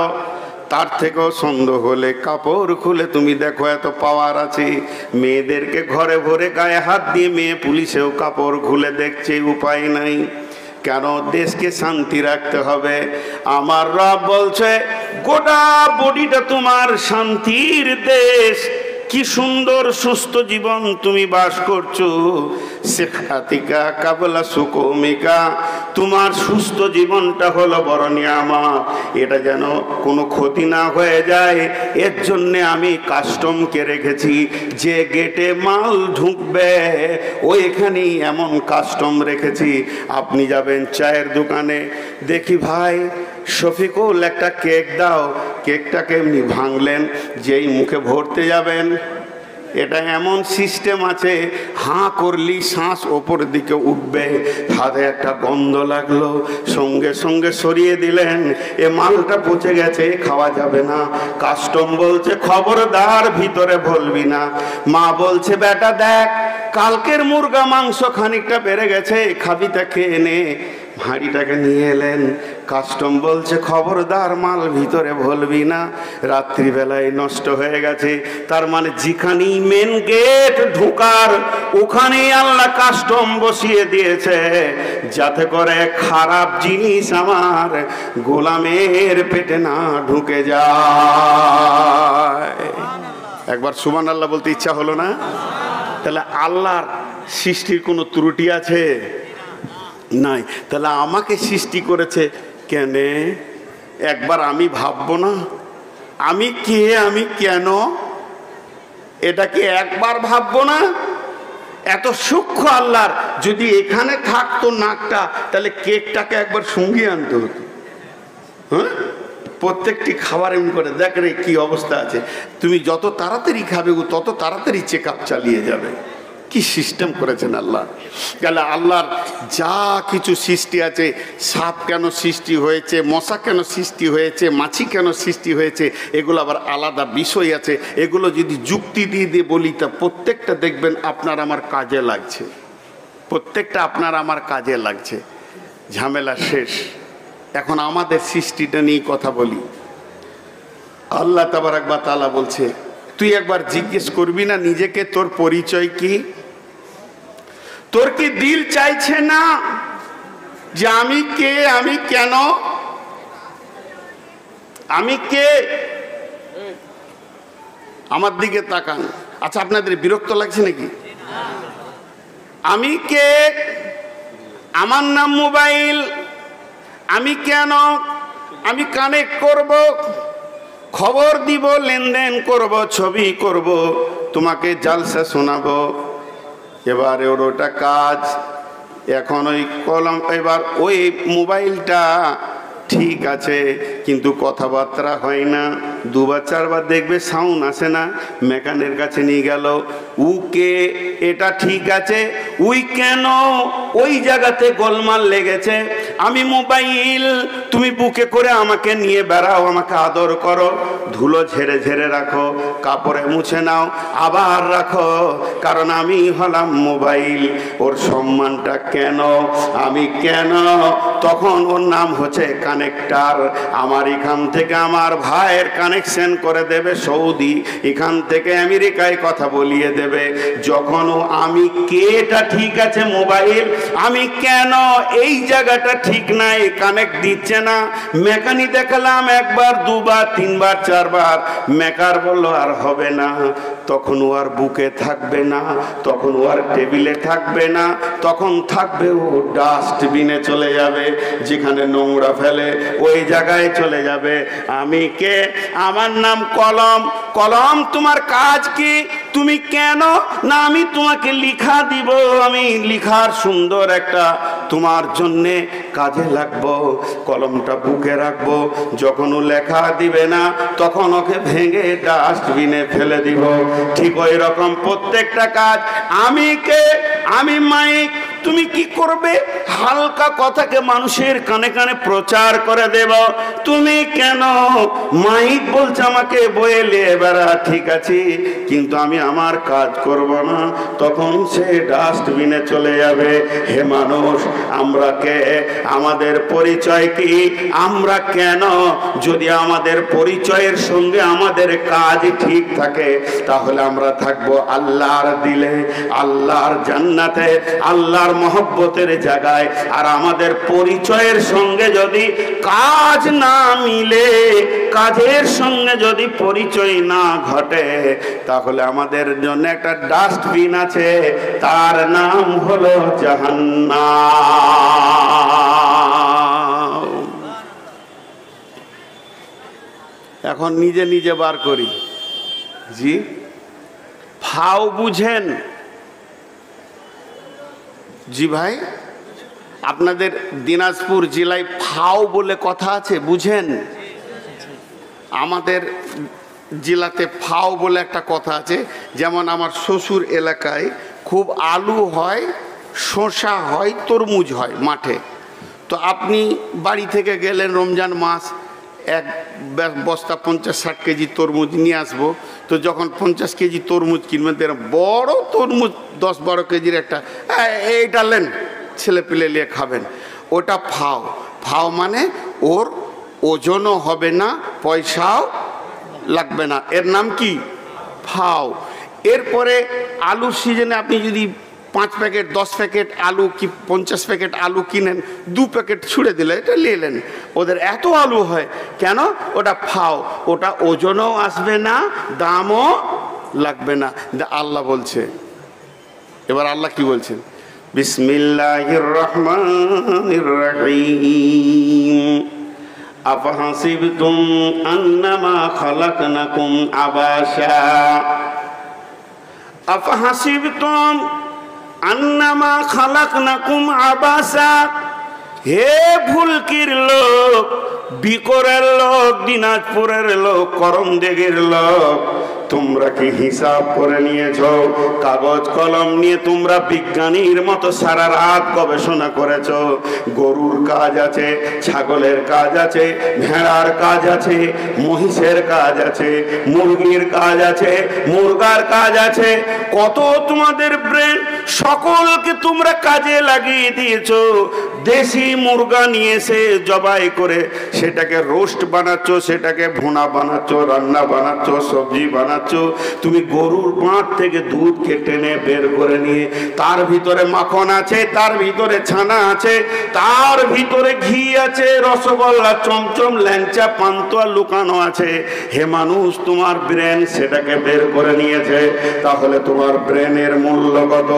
তার থেকেও সন্দেহ হলে কাপড় খুলে তুমি দেখো, এত পাওয়ার আছে। মেয়েদেরকে ঘরে ভরে গায়ে হাত দিয়ে মেয়ে পুলিশেও কাপড় খুলে দেখছে, উপায় নাই। কেন দেশকে শান্তি রাখতে হবে। আমার রব বলছে গোটা বডিটা তোমার শান্তির দেশ, কি সুন্দর সুস্থ জীবন তুমি বাস করছো। সেখাতিকা কাবলা সুকুমিকা, তোমার সুস্থ জীবনটা হলো বড় নিয়ামত। এটা যেন কোনো ক্ষতি না হয়ে যায়, এর জন্যে আমি কাস্টমকে রেখেছি। যে গেটে মাল ঢুকবে ওইখানেই এমন কাস্টম রেখেছি। আপনি যাবেন চায়ের দোকানে, দেখি ভাই শফিকুল একটা কেক দাও, কেকটাকে এমনি ভাঙলেন, যেই মুখে ভরতে যাবেন এটা এমন সিস্টেম আছে, হাঁ করলি শ্বাস ওপর দিকে উঠবে। হাতে একটা গন্ধ লাগলো, সঙ্গে সঙ্গে সরিয়ে দিলেন, এ মালটা পচে গেছে, খাওয়া যাবে না। কাস্টম বলছে খবরদার ভিতরে বলবি না। মা বলছে বেটা দেখ কালকের মুরগা মাংস খানিকটা বেড়ে গেছে, খাবি তা খেয়ে নে। হাঁড়িটাকে নিয়ে এলেন, কাস্টম বলছে খবরদার মাল ভিতরে ভুলবি না। রাত্রিবেলায় নষ্ট হয়ে গেছে, তার মানে যেখানেই মেন গেট ঢোকার ওখানেই আল্লাহ কাস্টম বসিয়ে দিয়েছে, যাতে করে খারাপ জিনিস আমার গোলামের পেটে না ঢুকে যায়। একবার সুবহানাল্লাহ বলতে ইচ্ছা হলো না? তাহলে আল্লাহর সৃষ্টির কোনো ত্রুটি আছে? নাই। তাহলে আমাকে সৃষ্টি করেছে কেনে? একবার আমি ভাববো না আমি কে, আমি কেন? এটাকে একবার ভাববো না? এত সূক্ষ্ম আল্লাহর, যদি এখানে থাকতো নাকটা তাহলে কেকটাকে একবার সঙ্গিয়ে আনতে হতো। হ্যাঁ, প্রত্যেকটি খাবার এমনি করে দেখ রে কি অবস্থা আছে, তুমি যত তাড়াতাড়ি খাবে ও তত তাড়াতাড়ি চেক আপ চালিয়ে যাবে। কি সিস্টেম করেছেন আল্লাহ। গেলে আল্লাহর যা কিছু সৃষ্টি আছে, সাপ কেন সৃষ্টি হয়েছে, মশা কেন সৃষ্টি হয়েছে, মাছি কেন সৃষ্টি হয়েছে, এগুলো আবার আলাদা বিষয় আছে। এগুলো যদি যুক্তি দিয়ে দিয়ে বলি তা প্রত্যেকটা দেখবেন আপনার আমার কাজে লাগছে, প্রত্যেকটা আপনার আমার কাজে লাগছে। ঝামেলা শেষ। এখন আমাদের সৃষ্টিটা নিয়ে কথা বলি। আল্লাহ তাবারক ওয়া তাআলা বলছে তুই একবার জিজ্ঞেস করবি না নিজেকে তোর পরিচয় কি? তোর কি দিল চাইছে না যে আমি কে, আমি কেন, আমি কে? আমার দিকে তাকান। আচ্ছা আপনাদের বিরক্ত লাগছে নাকি? আমি কে? আমার নাম মোবাইল। আমি কেন? আমি কানেক্ট করব, খবর দিব, লেনদেন করব, ছবি করব, তোমাকে জালসা শোনাবো। এবার ওটা কাজ। এখন ওই কলম, এবার ওই মোবাইলটা ঠিক আছে কিন্তু কথাবার্তা হয় না, দুবার চারবার দেখবে সাউন্ড আসে না, মেকানের কাছে নিয়ে গেল, উকে এটা ঠিক আছে, উই কেন ওই জায়গাতে গোলমাল লেগেছে। আমি মোবাইল, তুমি বুকে করে আমাকে নিয়ে বেড়াও, আমাকে আদর করো, ধুলো ঝেড়ে ঝেড়ে রাখো, কাপড়ে মুছে নাও, আবার রাখো, কারণ আমি হলাম মোবাইল। ওর সম্মানটা কেন, আমি কেন? তখন ওর নাম হচ্ছে কানেক্টার। আমার এখান থেকে আমার ভাইয়ের কানেকশন করে দেবে সৌদি, এখান থেকে আমেরিকায় কথা বলিয়ে দেবে। যখন ও আমি কেটা ঠিক আছে মোবাইল, আমি কেন এই জায়গাটা ঠিক নাই, কানেক্ট দিচ্ছে না। মেকানিক দেখালাম একবার, দুবার, তিনবার, চারবার, মেকার বললো আর হবে না। তখন ও আর বুকে থাকবে না, তখন ও আর টেবিলে থাকবে না, তখন থাকবে ও ডাস্টবিনে চলে যাবে, যেখানে নোংরা ফেলে ওই জায়গায় চলে যাবে। আমি কে? আমার নাম কলম। কলম তোমার কাজ কি, তুমি কেন? না আমি তোমাকে লিখা দিব, আমি লিখার সুন্দর একটা তোমার জন্যে কাজে লাগবো, কলমটা বুকে রাখবো, যখন ও লেখা দিবে না তখন ওকে ভেঙে ডাস্টবিনে ফেলে দিব। ঠিক ওই রকম প্রত্যেকটা কাজ। আমি কে? আমি মাইক। তুমি কি করবে? হালকা কথাকে মানুষের কানে কানে প্রচার করে দেব। তুমি কেন? মাইক বলছে আমাকে বয়ে নিয়ে বেড়া, ঠিক আছে, কিন্তু আমি আমার কাজ করব না, তখন সে ডাস্টবিনে চলে যাবে। হে মানুষ, আমরা কে? আমাদের পরিচয় কি? আমরা কেন? যদি আমাদের পরিচয়ের সঙ্গে আমাদের কাজ ঠিক থাকে তাহলে আমরা থাকবো আল্লাহর দিলে, আল্লাহর জান্নাতে, আল্লাহর মহব্বতের জায়গায় আর আমাদের পরিচয়ের সঙ্গে যদি কাজ না মিলে, কাজের সঙ্গে যদি পরিচয় না ঘটে, তাহলে আমাদের জন্য একটা ডাস্টবিন আছে, তার নাম হলো জাহান্নাম। এখন নিজে নিজে বার করি। জি, ফাও বুঝেন? জি ভাই, আপনাদের দিনাজপুর জেলায় ফাও বলে কথা আছে, বুঝেন? আমাদের জেলাতে ফাও বলে একটা কথা আছে। যেমন আমার শ্বশুর এলাকায় খুব আলু হয়, শসা হয়, তরমুজ হয় মাঠে। তো আপনি বাড়ি থেকে গেলেন রমজান মাস, এক বস্তা 50-60 কেজি তরমুজ নিয়ে আসবো। তো যখন 50 কেজি তরমুজ কিনবেন, বড় তরমুজ 10-12 কেজির একটা, এইটা নেন, ছেলে পেলে নিয়ে খাবেন, ওটা ফাও। ফাও মানে ওর ওজনও হবে না, পয়সাও লাগবে না, এর নাম কি? ফাও। এরপরে আলুর সিজনে আপনি যদি 5 প্যাকেট 10 প্যাকেট আলু কি 50 প্যাকেট আলু কিনেন, 2 প্যাকেট ছুড়ে দিলে এটা নিলেন। ওদের এত আলু হয় কেন? ওটা ফাও, ওটা ওজনও আসবে না, দামও লাগবে না। আল্লাহ বলছে, এবার আল্লাহ কি বলছেন? বিসমিল্লাহির রহমানির রহিম। আফাহাসিবতুম আন্নামা খালাকনাকুম আবাসা, আফাহাসিবতুম আন্নামা খালাকনাকুম আবাসা। হে ভুলকির লোক, বিকরের লোক, দিনাজপুরের লোক, করমদেগের লোক, তোমরা কি হিসাব করে নিয়েছ? কাগজ কলম নিয়ে তোমরা বিজ্ঞানীর মতো সারা রাত গবেষণা করেছ। গরুর কাজ আছে, ছাগলের কাজ আছে, ভেড়ার কাজ আছে, মহিষের কাজ আছে, মুরগির কাজ আছে, মুরগার কাজ আছে। কত তোমাদের ব্রেন, সকলকে তোমরা কাজে লাগিয়ে দিয়েছ। দেশি মুরগা নিয়ে এসে জবাই করে সেটাকে রোস্ট বানাচ্ছ, সেটাকে ভুনা বানাচ্ছ, রান্না বানাচ্ছ, সবজি বানাচ্ছ। তুমি গরুর মাঠ থেকে দুধকে টেনে বের করে নিয়ে তার ভিতরে মাখন আছে, তার ভিতরে ছানা আছে, তার ভিতরে ঘি আছে, রসগোল্লা, চমচম, ল্যাংচা, পান্তুয়া লুকানো আছে। হে মানুষ, তোমার ব্রেন সেটাকে বের করে নিয়েছে। তাহলে তোমার ব্রেনের মূল্য কত?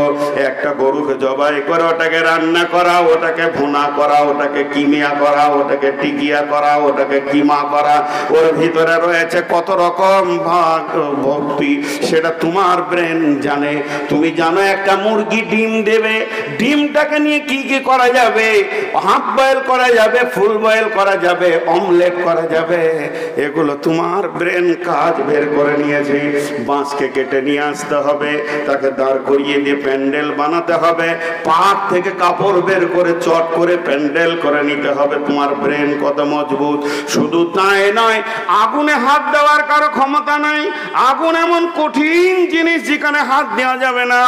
একটা গরুকে জবাই করে ওটাকে রান্না করা, ওটাকে ভুনা করা, ওটাকে কিমিয়া করা, ওটাকে টিকিয়া করা, ওটাকে কিমা করা, ওর ভিতরে রয়েছে কত রকম ভাগ ভক্তি, সেটা তোমার ব্রেন জানে। তুমি জানো একটা মুরগি ডিম দেবে, ডিমটাকে নিয়ে কি কি করা যাবে? হাফ বয়েল করা যাবে, ফুল বয়েল করা যাবে, অমলেট করা যাবে। এগুলো তোমার ব্রেন কাজ বের করে নিয়েছে। বাঁশকে কেটে নিয়ে আসতে হবে, তাকে দাঁড় করিয়ে দিয়ে প্যান্ডেল বানাতে হবে, পাট থেকে কাপড় বের করে চট করে প্যান্ডেল করে নিতে হবে। তোমার ব্রেন কত মজবুত! শুধু তাই নয়, আগুনে হাত দেওয়ার কারো ক্ষমতা নাই। আগুন এমন কঠিন জিনিস যেখানে হাত দেওয়া যাবে না।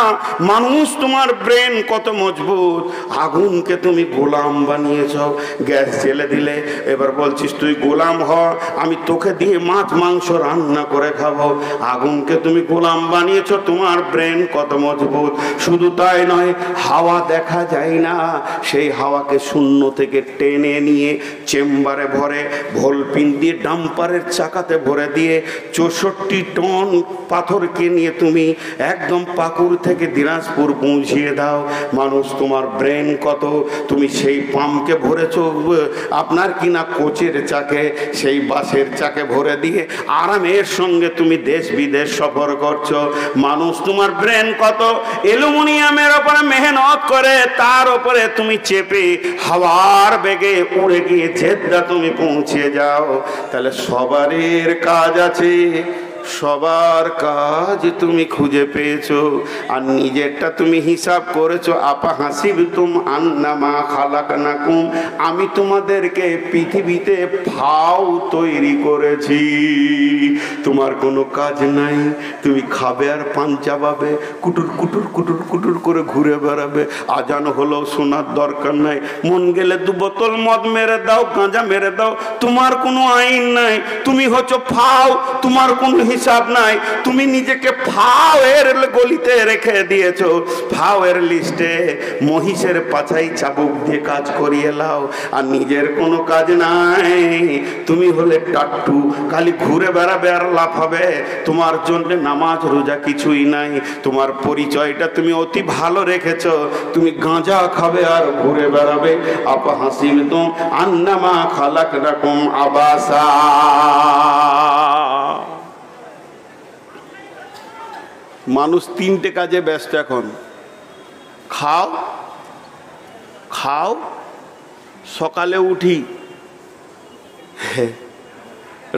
মানুষ, তোমার ব্রেন কত মজবুত! আগুনকে তুমি গোলাম বানিয়েছ। গ্যাস জ্বেলে দিলে, এবার বলছিস তুই গোলাম হ, আমি তোকে দিয়ে মাছ মাংস রান্না করে খাবো। আগুনকে তুমি গোলাম বানিয়েছ। তোমার ব্রেন কত মজবুত! শুধু তাই নয়, হাওয়া দেখা যায় না, সেই হাওয়াকে শূন্য থেকে টেনে নিয়ে চেম্বারে ভরে, ভোলপিন দিয়ে ডাম্পারের চাকাতে ভরে দিয়ে 64 টন পাথরকে নিয়ে তুমি একদম পাকুড় থেকে দিনাজপুর পৌঁছিয়ে দাও। মানুষ, তোমার ব্রেন কত! তুমি সেই পাম্পকে ভরেছ আপনার কিনা কোচের চাকে, সেই বাসের চাকে ভরে দিয়ে আরামের সঙ্গে তুমি দেশ বিদেশ সফর করছো। মানুষ, তোমার ব্রেন কত! অ্যালুমিনিয়ামের ওপরে মেহনত করে তার ওপরে তুমি চেপে হাওয়ার বেগে উড়ে গিয়ে জেদ্দা তুমি পৌঁছে যাও। তাহলে সবারই কাজ আছে, সবার কাজ তুমি খুঁজে পেয়েছো, আর নিজেরটা তুমি হিসাব করেছো। আপা হাসিবতুম আন্নামা খালাকনাকুম, আমি তোমাদেরকে পৃথিবীতে ফাও তৈরি করেছি। তোমার কোনো কাজ নাই, তুমি খাবে আর পান চাবাবে, কুটুর কুটুর কুটুর কুটুর করে ঘুরে বেড়াবে। আজান হলেও শোনার দরকার নাই। মন গেলে 2 বোতল মদ মেরে দাও, গাঁজা মেরে দাও, তোমার কোনো আইন নাই। তুমি হচ্ছ ফাও, তোমার কোনো হিসাব নাই। তুমি নিজেকে ফাওয়ের গলিতে রেখে দিয়েছো, ফাওয়ের লিস্টে মহিষের পাছাই চাবুক দিয়ে কাজ করিয়ে লাও, আর নিজের কোনো কাজ নাই। তুমি হলে টাট্টু, খালি ঘুরে বেড়াবে আর লাভ হবে। তোমার জন্য নামাজ রোজা কিছুই নাই। তোমার পরিচয়টা তুমি অতি ভালো রেখেছো, তুমি গাঁজা খাবে আর ঘুরে বেড়াবে। আপা হাসিবতুম আন্নামা খালাকনাকুম আবাসা। মানুষ তিনটে কাজে ব্যস্ত এখন। খাও, খাও, সকালে উঠি,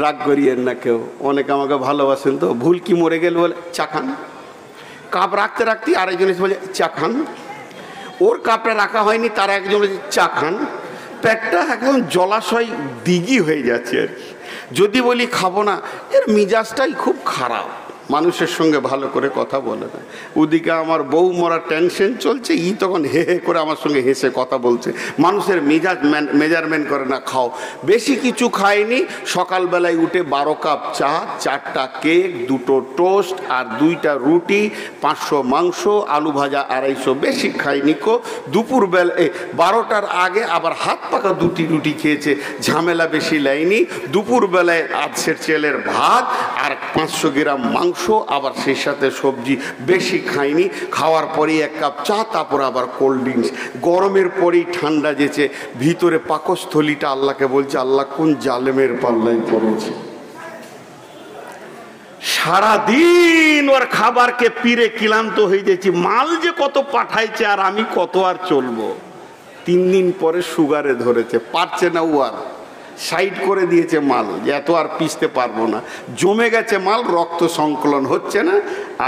রাগ করিয়েন না কেউ, অনেকে আমাকে ভালোবাসেন তো, ভুল কি মরে গেল বলে চা খান। কাপ রাখতে রাখতে আরেকজন এসে বলে চা খান। ওর কাপটা রাখা হয়নি, তার একজন বলে চা খান। পেটটা একদম জলাশয় দিঘি হয়ে যাচ্ছে আর কি। যদি বলি খাবো না, এর মিজাজটাই খুব খারাপ, মানুষের সঙ্গে ভালো করে কথা বলে না। ওদিকে আমার বউ মরা টেনশন চলছে, ই তখন হে হে করে আমার সঙ্গে হেসে কথা বলছে। মানুষের মিজাজ মেজারমেন্ট করে না। খাও, বেশি কিছু খায়নি, সকালবেলায় উঠে 12 কাপ চা, 4টা কেক, 2টো টোস্ট আর 2টা রুটি, 500 মাংস, আলু ভাজা 250, বেশি খায়নি কো। দুপুরবেলা 12টার আগে আবার হাত পাকা 2টি রুটি খেয়েছে, ঝামেলা বেশি লাইনি। দুপুরবেলায় আধসের চেলের ভাত আর 500 গ্রাম মাংস, আবার সেই সাথে সবজি, বেশি খাইনি। খাওয়ার পরেই 1 কাপ চা, তারপর আবার কোল্ড ড্রিঙ্কস। গরমের পরেই ঠান্ডা যেছে, ভিতরে পাকস্থলীটা আল্লাহকে বলছে, আল্লাহ কোন জালেমের পাল্লায় পড়েছে। সারাদিন ওর খাবারকে পিড়ে ক্লান্ত হয়ে যাচ্ছি। মাল যে কত পাঠাইছে আর আমি কত আর চলবো। 3 দিন পরে সুগারে ধরেছে, পারছে না, ও আর সাইড করে দিয়েছে মাল, যে এত আর পিষতে পারবো না। জমে গেছে মাল, রক্ত সংকলন হচ্ছে না,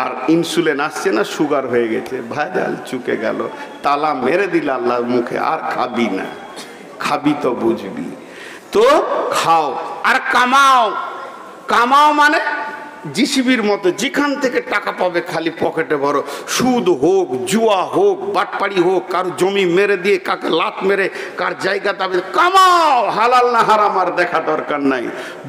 আর ইনসুলিন আসছে না, সুগার হয়ে গেছে। ভাজাল চুকে গেল, তালা মেরে দিল আল্লাহর মুখে, আর খাবি না। খাবি তো বুঝবি। তো খাও আর কামাও। কামাও মানে জিসিবির মতো যেখান থেকে টাকা পাবে খালি পকেটে ভরো। সুদ হোক, জুয়া হোক, বাটপাড়ি হোক, কার জমি মেরে দিয়ে কাকে লাত মেরে কার জায়গা দাবি, কামাও। হালাল না হারাম আর দেখা দরকার নাই।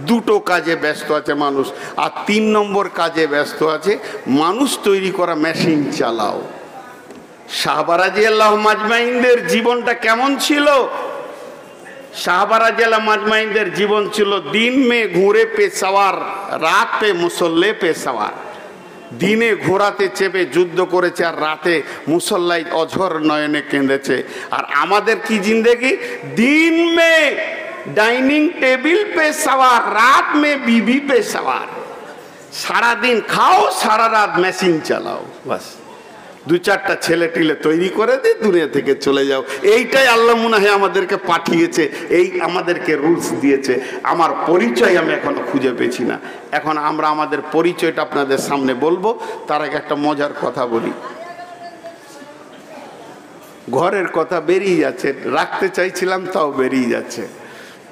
2টো কাজে ব্যস্ত আছে মানুষ। আর 3 নম্বর কাজে ব্যস্ত আছে মানুষ তৈরি করা মেশিন চালাও। সাহাবা রাদিয়াল্লাহু আজমাইনদের জীবনটা কেমন ছিল? साहबा रादियाल्लाहु अजमाइनদের জীবন ছিল दिन में घोड़े पे सवार, रात पे मुसल्ले पे सवार। দিনে ঘোড়াতে চেপে যুদ্ধ করেছে আর রাতে মুসল্লায় অঝর নয়নে কেঁদেছে। আর আমাদের কি জিন্দেগি? दिन में डाइनिंग टेबल पे सवार, रात में बीबी पे सवार। सारा दिन खाओ, सारा रात মেশিন চালাও, বাস। 2-4টা ছেলে টিলে তৈরি করে দিয়ে দুনিয়া থেকে চলে যাও। এইটাই আল্লাহ মনে হয় আমাদেরকে পাঠিয়েছে, এই আমাদেরকে রুলস দিয়েছে। আমার পরিচয় আমি এখনো খুঁজে পেয়েছি না। এখন আমরা আমাদের পরিচয়টা আপনাদের সামনে বলবো, তার আগে একটা মজার কথা বলি। ঘরের কথা বেরিয়ে যাচ্ছে, রাখতে চাইছিলাম তাও বেরিয়ে যাচ্ছে।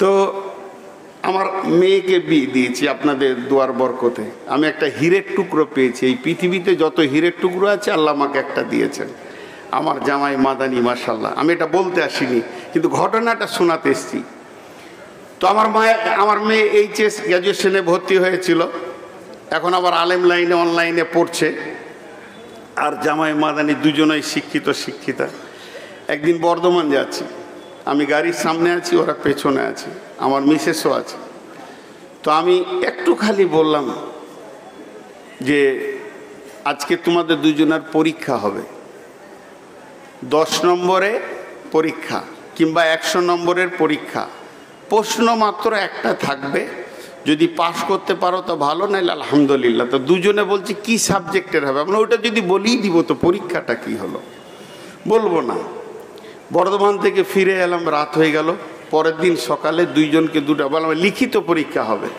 তো আমার মেয়েকে বিয়ে দিয়েছি আপনাদের দোয়ার বরকতে। আমি একটা হীরের টুকরো পেয়েছি। এই পৃথিবীতে যত হীরের টুকরো আছে আল্লাহ আমাকে একটা দিয়েছেন, আমার জামাই মাদানি, মাশাআল্লাহ। আমি এটা বলতে আসিনি, কিন্তু ঘটনাটা শোনাতে এসেছি। তো আমার মেয়ে এইচএস গ্র্যাজুয়েশনে ভর্তি হয়েছিল, এখন আবার আলেম লাইনে অনলাইনে পড়ছে। আর জামাই মাদানি দুজনেই শিক্ষিতা। একদিন বর্ধমান যাচ্ছি, আমি গাড়ির সামনে আছি, ওরা পেছনে আছে, আমার মিসেসও আছে। তো আমি একটু খালি বললাম যে আজকে তোমাদের দুজনের পরীক্ষা হবে, 10 নম্বরে পরীক্ষা কিংবা 100 নম্বরের পরীক্ষা। প্রশ্ন মাত্র একটা থাকবে, যদি পাস করতে পারো তো ভালো, নাইলে আলহামদুলিল্লাহ। তো দুজনে বলছি কি সাবজেক্টের হবে? আমরা ওইটা যদি বলেই দিব তো পরীক্ষাটা কি হলো? বলবো না। বর্ধমান থেকে ফিরে এলাম, রাত হয়ে গেল। পরের দিন সকালে দুইজনকে দুটো বললাম লিখিত পরীক্ষা হবে।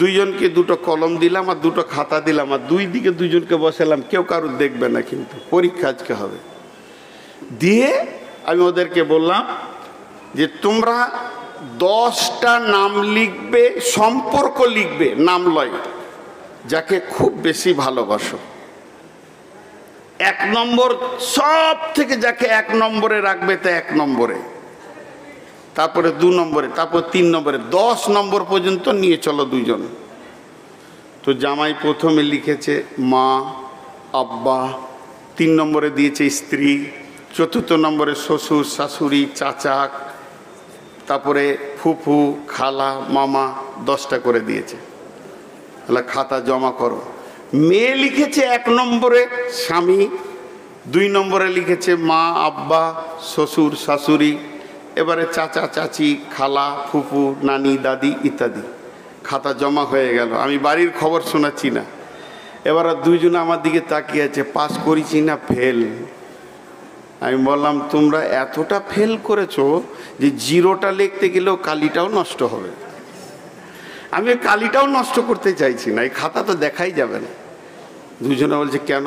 দুইজনকে 2টো কলম দিলাম আর 2টো খাতা দিলাম, আর 2 দিকে দুইজনকে বসালাম, কেউ কারুর দেখবে না, কিন্তু পরীক্ষা আজকে হবে। দিয়ে আমি ওদেরকে বললাম যে তোমরা 10টা নাম লিখবে, সম্পর্ক লিখবে, নাম লয়, যাকে খুব বেশি ভালোবাসো। 1 নম্বর সব থেকে যাকে 1 নম্বরে রাখবে তা 1 নম্বরে, তারপরে 2 নম্বরে, তারপর 3 নম্বরে, 10 নম্বর পর্যন্ত নিয়ে চলো দুইজন। তো তো জামাই প্রথমে লিখেছে মা, আব্বা, 3 নম্বরে দিয়েছে স্ত্রী, 4র্থ নম্বরে শ্বশুর, শাশুড়ি, চাচা, তারপরে ফুফু, খালা, মামা, 10টা করে দিয়েছে। তাহলে খাতা জমা করো। মেয়ে লিখেছে 1 নম্বরে স্বামী, 2 নম্বরে লিখেছে মা, আব্বা, শ্বশুর, শাশুড়ি, এবারে চাচা, চাচি, খালা, ফুফু, নানি, দাদি ইত্যাদি। খাতা জমা হয়ে গেল। আমি বাড়ির খবর শোনাচ্ছি না। এবার 2জনে আমার দিকে তাকিয়ে আছে, পাস করেছি না ফেল। আমি বললাম তোমরা এতটা ফেল করেছো যে 0টা লিখতে গেলেও কালিটাও নষ্ট হবে। আমি কালিটাও নষ্ট করতে চাইছি না, এই খাতা তো দেখাই যাবে না। 2জনে বলছে কেন?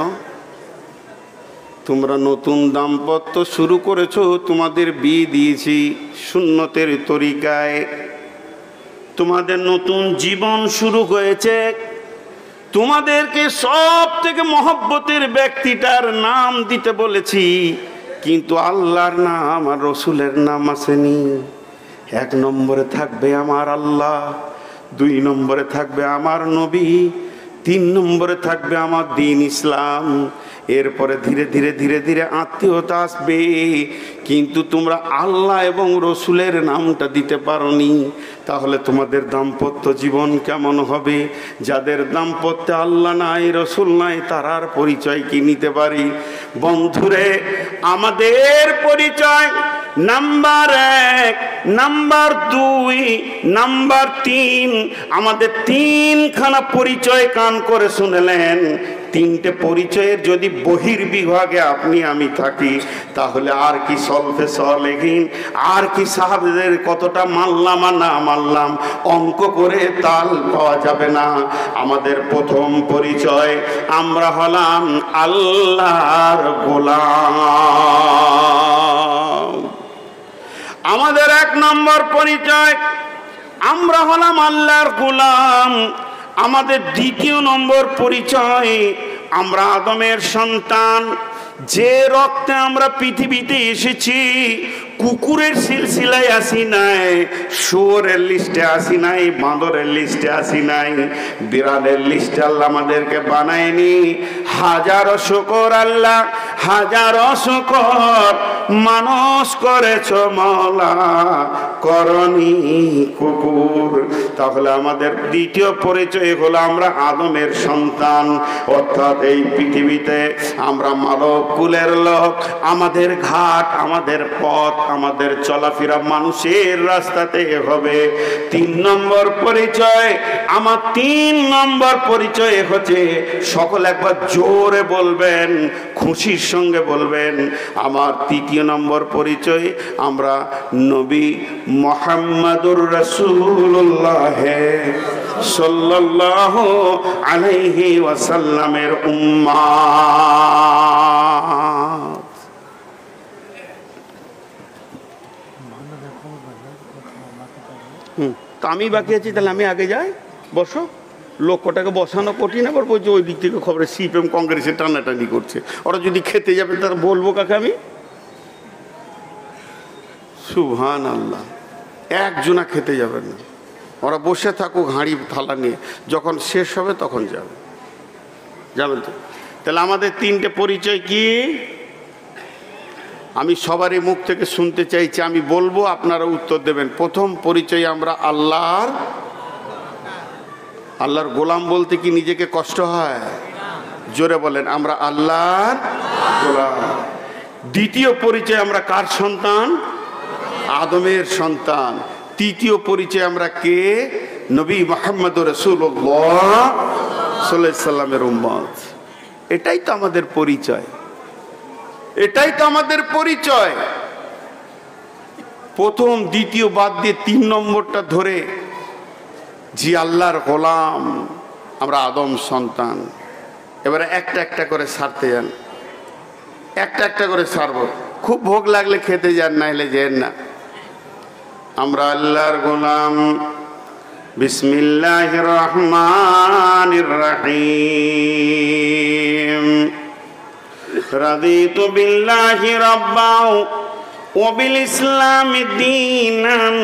তোমরা নতুন দাম্পত্য শুরু করেছো, তোমাদের বিয়ে দিয়েছি সুন্নতের তরিকায়, তোমাদের নতুন জীবন শুরু হয়েছে, তোমাদেরকে সব থেকে মহব্বতের ব্যক্তিটার নাম দিতে বলেছি, কিন্তু আল্লাহর নাম আর রসুলের নাম আসেনি। 1 নম্বরে থাকবে আমার আল্লাহ, 2 নম্বরে থাকবে আমার নবী, 3 নম্বরে থাকবে আমার দ্বীন ইসলাম। এরপরে ধীরে ধীরে ধীরে ধীরে আত্মীয়তা আসবে, কিন্তু তোমরা আল্লাহ এবং রসুলের নামটা দিতে পারোনি। তাহলে তোমাদের দাম্পত্য জীবন কেমন হবে? যাদের দাম্পত্যে আল্লাহ নাই, রসুল নাই, তারার পরিচয় কি নিতে পারি? বন্ধুরে, আমাদের পরিচয় নাম্বার 1, নাম্বার 2, নাম্বার 3, আমাদের 3খানা পরিচয় কান করে শুনলেন। 3টে পরিচয়ের যদি বহির্বিভাগে আপনি আমি থাকি, তাহলে আর কি সলফে সলেহিন, আর কি সাহাবাদের কতটা মানলাম আর না মানলাম, অঙ্ক করে তাল পাওয়া যাবে না। আমাদের প্রথম পরিচয়, আমরা হলাম আল্লাহর গোলাম। আমাদের 1 নম্বর পরিচয়, আমরা হলাম আল্লাহর গোলাম। আমাদের 2য় নম্বর পরিচয়, আমরা আদমের সন্তান। যে রক্তে আমরা পৃথিবীতে এসেছি, কুকুরের সিলসিলায় আসি নাই, শুয়োরের লিস্টে আসি নাই, বাঁদরের লিস্টে আসি নাই, বিড়ালের লিস্টে আল্লাহ আমাদেরকে বানায়নি। হাজারো শুকর আল্লাহ, হাজারো শুকর, মানুষ করেছ মওলা, করনি কুকুর। তাহলে আমাদের 2য় পরিচয় হলো আমরা আদমের সন্তান, অর্থাৎ এই পৃথিবীতে আমরা মানব কুলের লোক। আমাদের ঘাট, আমাদের পথ, আমাদের চলাফেরা মানুষের রাস্তাতে হবে। 3 নম্বর পরিচয়, আমার 3 নম্বর পরিচয় হচ্ছে, সকল একবার জোরে বলবেন, খুশির সঙ্গে বলবেন, আমার 3য় নম্বর পরিচয়, আমরা নবী মুহাম্মাদুর রাসূলুল্লাহ সাল্লাল্লাহু আলাইহি ওয়াসাল্লামের উম্মাত। তো আমি বাকি আছি, তাহলে আমি আগে যাই। বসো। লক্ষ্যটাকে বসানো কঠিন, আবার বলছে ওই দিক থেকে খবরে সিপিএম কংগ্রেসে টানাটানি করছে। ওরা যদি খেতে যাবে তারা বলবো কাকে আমি? সুবহান আল্লাহ, একজনা খেতে যাবে না, ওরা বসে থাকুক হাঁড়ি থালা নিয়ে, যখন শেষ হবে তখন যাবে। যাবেন তো? তাহলে আমাদের 3টে পরিচয় কি? আমি সবারই মুখ থেকে শুনতে চাইছি, আমি বলবো, আপনারা উত্তর দেবেন। প্রথম পরিচয়, আমরা আল্লাহর গোলাম। বলতে কি নিজেকে কষ্ট হয়? জোরে বলেন, আমরা আল্লাহর গোলাম। 2য় পরিচয়, আমরা কার সন্তান? আদমের সন্তান। 3য় পরিচয়, আমরা কে? নবী মুহাম্মদুর রাসূলুল্লাহ সাল্লাল্লাহু আলাইহি সাল্লামের উম্মত। এটাই তো আমাদের পরিচয়, এটাই তো আমাদের পরিচয়। প্রথম, 2য় বাদ দিয়ে 3 নম্বরটা ধরে, জি আল্লাহর গোলাম, আমরা আদম সন্তান। এবারে একটা একটা করে সারতে যান, একটা একটা করে সারব। খুব ভোগ লাগলে খেতে যান, না হলে যেন না। আমরা আল্লাহর গোলাম। বিসমিল্লাহির রহমানির রহিম। রাদিতু বিল্লাহি রাব্বাও ওয়া বিল ইসলামি দীনান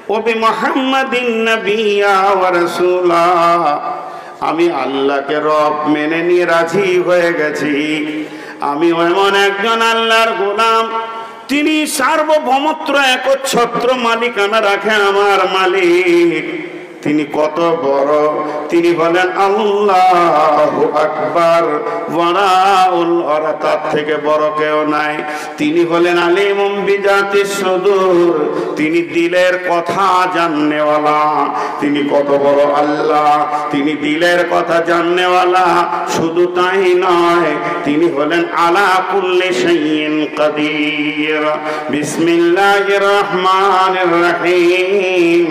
ওয়া বিমুহাম্মাদিন নাবিয়্যা ওয়া রাসূলা। আমি আল্লাহকে রব মেনে নিয়ে রাজি হয়ে গেছি। আমি এমন একজন আল্লাহর গোলাম, তিনি সার্বভৌমত্ব একচ্ছত্র মালিকানা রাখেন আমার মালিক। তিনি কত বড়, তিনি বলেন আল্লাহু আকবার, তার থেকে বড় কেউ নাই। তিনি হলেন আলিমুম বিজাতিস সুদূর, তিনি দিলের কথা জাননেওয়ালা। তিনি কত বড় আল্লাহ, তিনি দিলের কথা জাননেওয়ালা। শুধু তাই নয়, তিনি হলেন আলা কুল্লি শাইইন কাদির। বিসমিল্লাহির রহমানির রহিম।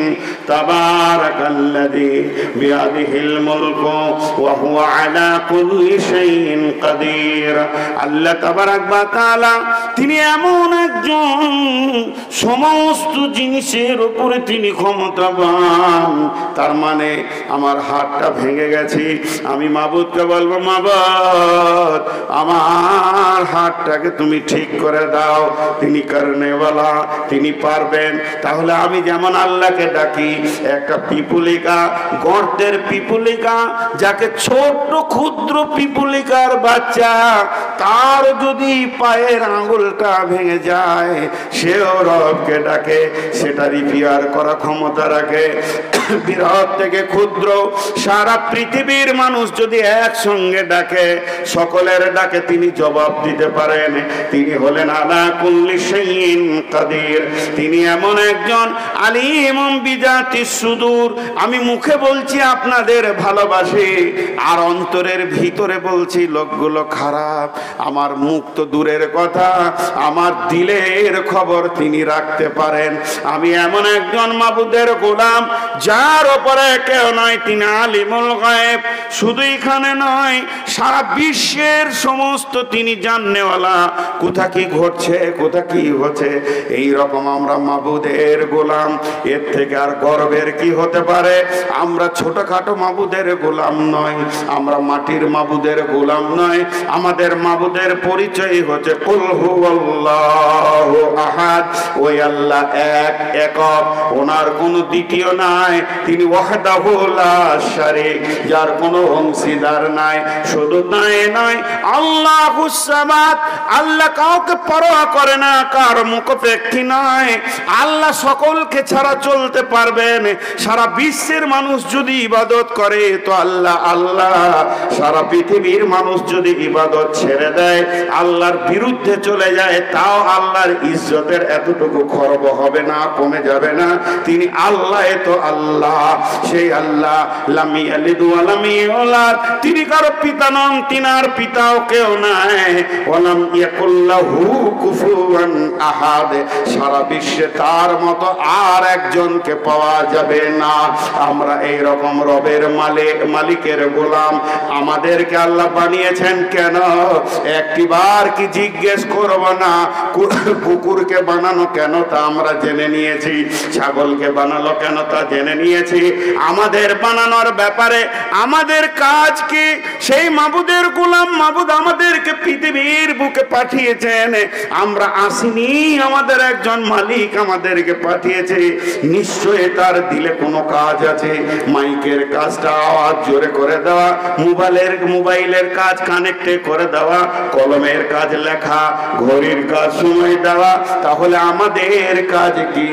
তাবারাকাল্লাযী বিয়াদিহিল মুলকু ওয়া হুয়া আলা কুল্লি শাইইন কাদির। আল্লাহ তাবারাক ওয়া তাআলা তিনি এমন একজন, সমস্ত জিনিসের উপরে তিনি ক্ষমতাবান। তার মানে আমার হাতটা ভেঙে গেছে, আমি মাবুদকে বলবো, মাবুদ আমার হাতটাকে তুমি ঠিক করে দাও। তিনি করনেওয়ালা, তিনি পারবেন। তাহলে আমি যেমন আল্লাহকে ডাকি, একটা পিপুলিকা, গর্তের পিপুলিকা, যাকে ছোট্ট ক্ষুদ্র পিপুলিকার বাচ্চা, তার যদি পায়ের আঙুলটা ভেঙে যায়, সেও রবকে ডাকে, সেটা রিপেয়ার করা ক্ষমতা রাখে। বৃহৎ থেকে ক্ষুদ্র সারা পৃথিবীর মানুষ যদি একসঙ্গে ডাকে, সকলের ডাকে তিনি জবাব দিতে পারেন। তিনি হলেন আলা কুল্লি শাইইন কাদির। তিনি এমন একজন আলিমুম বিজাতিস সুদূর। আমি মুখে বলছি আপনাদের ভালোবাসি, আর অন্তরের ভিতরে বলছি লোকগুলো খারাপ। আমার মুখ তো দূরের কথা, আমার দিলের খবর তিনি রাখতে পারেন। আমি এমন একজন মাবুদের গোলাম, যার উপরে কেউ নয়। তিনি আলিমুল গায়েব। শুধু এখানে নয়, সারা বিশ্বের সমস্ত তিনি জাননেওয়ালা। কোথা কি ঘটছে, কোথা কি হচ্ছে, এই রকম আমরা মাবুদের গোলাম। এর থেকে আর গর্বের কি হতে পারে? আমরা ছোটখাটো মাবুদের গোলাম নয়, আমরা মাটির মাবুদের গোলাম নয়। আমাদের মাবুদের পরিচয় হচ্ছে কুল হুয়াল্লাহু আহাদ। ওই আল্লাহ এক, একক, ওনার কোনো দ্বিতীয় নাই। তিনি ওয়াহদাহু লা শারীক, যার কোনো অংশীদার নাই। শুধু তাই নয়, আল্লাহুস সামাদ, আল্লাহ কাউকে পরোয়া করে না, কার মুখাপেক্ষী নয়। আল্লাহ সকলকে ছাড়া চলতে পারবেন। সারা বিশ্বের মানুষ যদি ইবাদত করে তো আল্লাহ আল্লাহ। সারা পৃথিবীর মানুষ যদি ইবাদত ছেড়ে দেয়, আল্লাহর বিরুদ্ধে চলে যায়, তাও আল্লাহর ইজ্জতের এতটুকু খর্ব হবে না, কমে যাবে না। তিনি আল্লাহ, তো আল্লাহ। সেই আল্লাহ লাম ইয়ালিদ ওয়া লাম ইউলাদ, তিনি কারো পিতা নন, তিনার পিতাও কেউ নাই। ওয়া লাম ইয়াকুল লাহু কুফুয়ান আহাদ, সারা বিশ্বে তার মতো আর একজনকে পাওয়া যাবে না। আমরা এই রকম রবের মালিকের গোলাম। আমাদেরকে আল্লাহ বানিয়েছেন কেন? একটিবার কি জিজ্ঞেস করব না? কুকুরকে বানানো কেন তা আমরা জেনে নিয়েছি, ছাগলকে বানালো কেন তা জেনে নিয়েছি। আমাদের বানানোর ব্যাপারে আমাদের কাজ কি? সেই মাবুদের গোলাম। মাবুদ আমাদেরকে পৃথিবীর বুকে পাঠিয়েছেন, আমরা আসিনি, আমাদের একজন মালিক আমাদেরকে পাঠিয়েছে। নিশ্চয়ই তার দিলে কোনো কাজ আছে। মাইকের কাজটা আওয়াজ জোরে করে দেওয়া, মোবাইলের কাজ কানেক্টে করে দেওয়া, কলমের কাজ লেখা, ঘড়ির কাজ সময় দেওয়া। তাহলে আমাদের কাজ কি?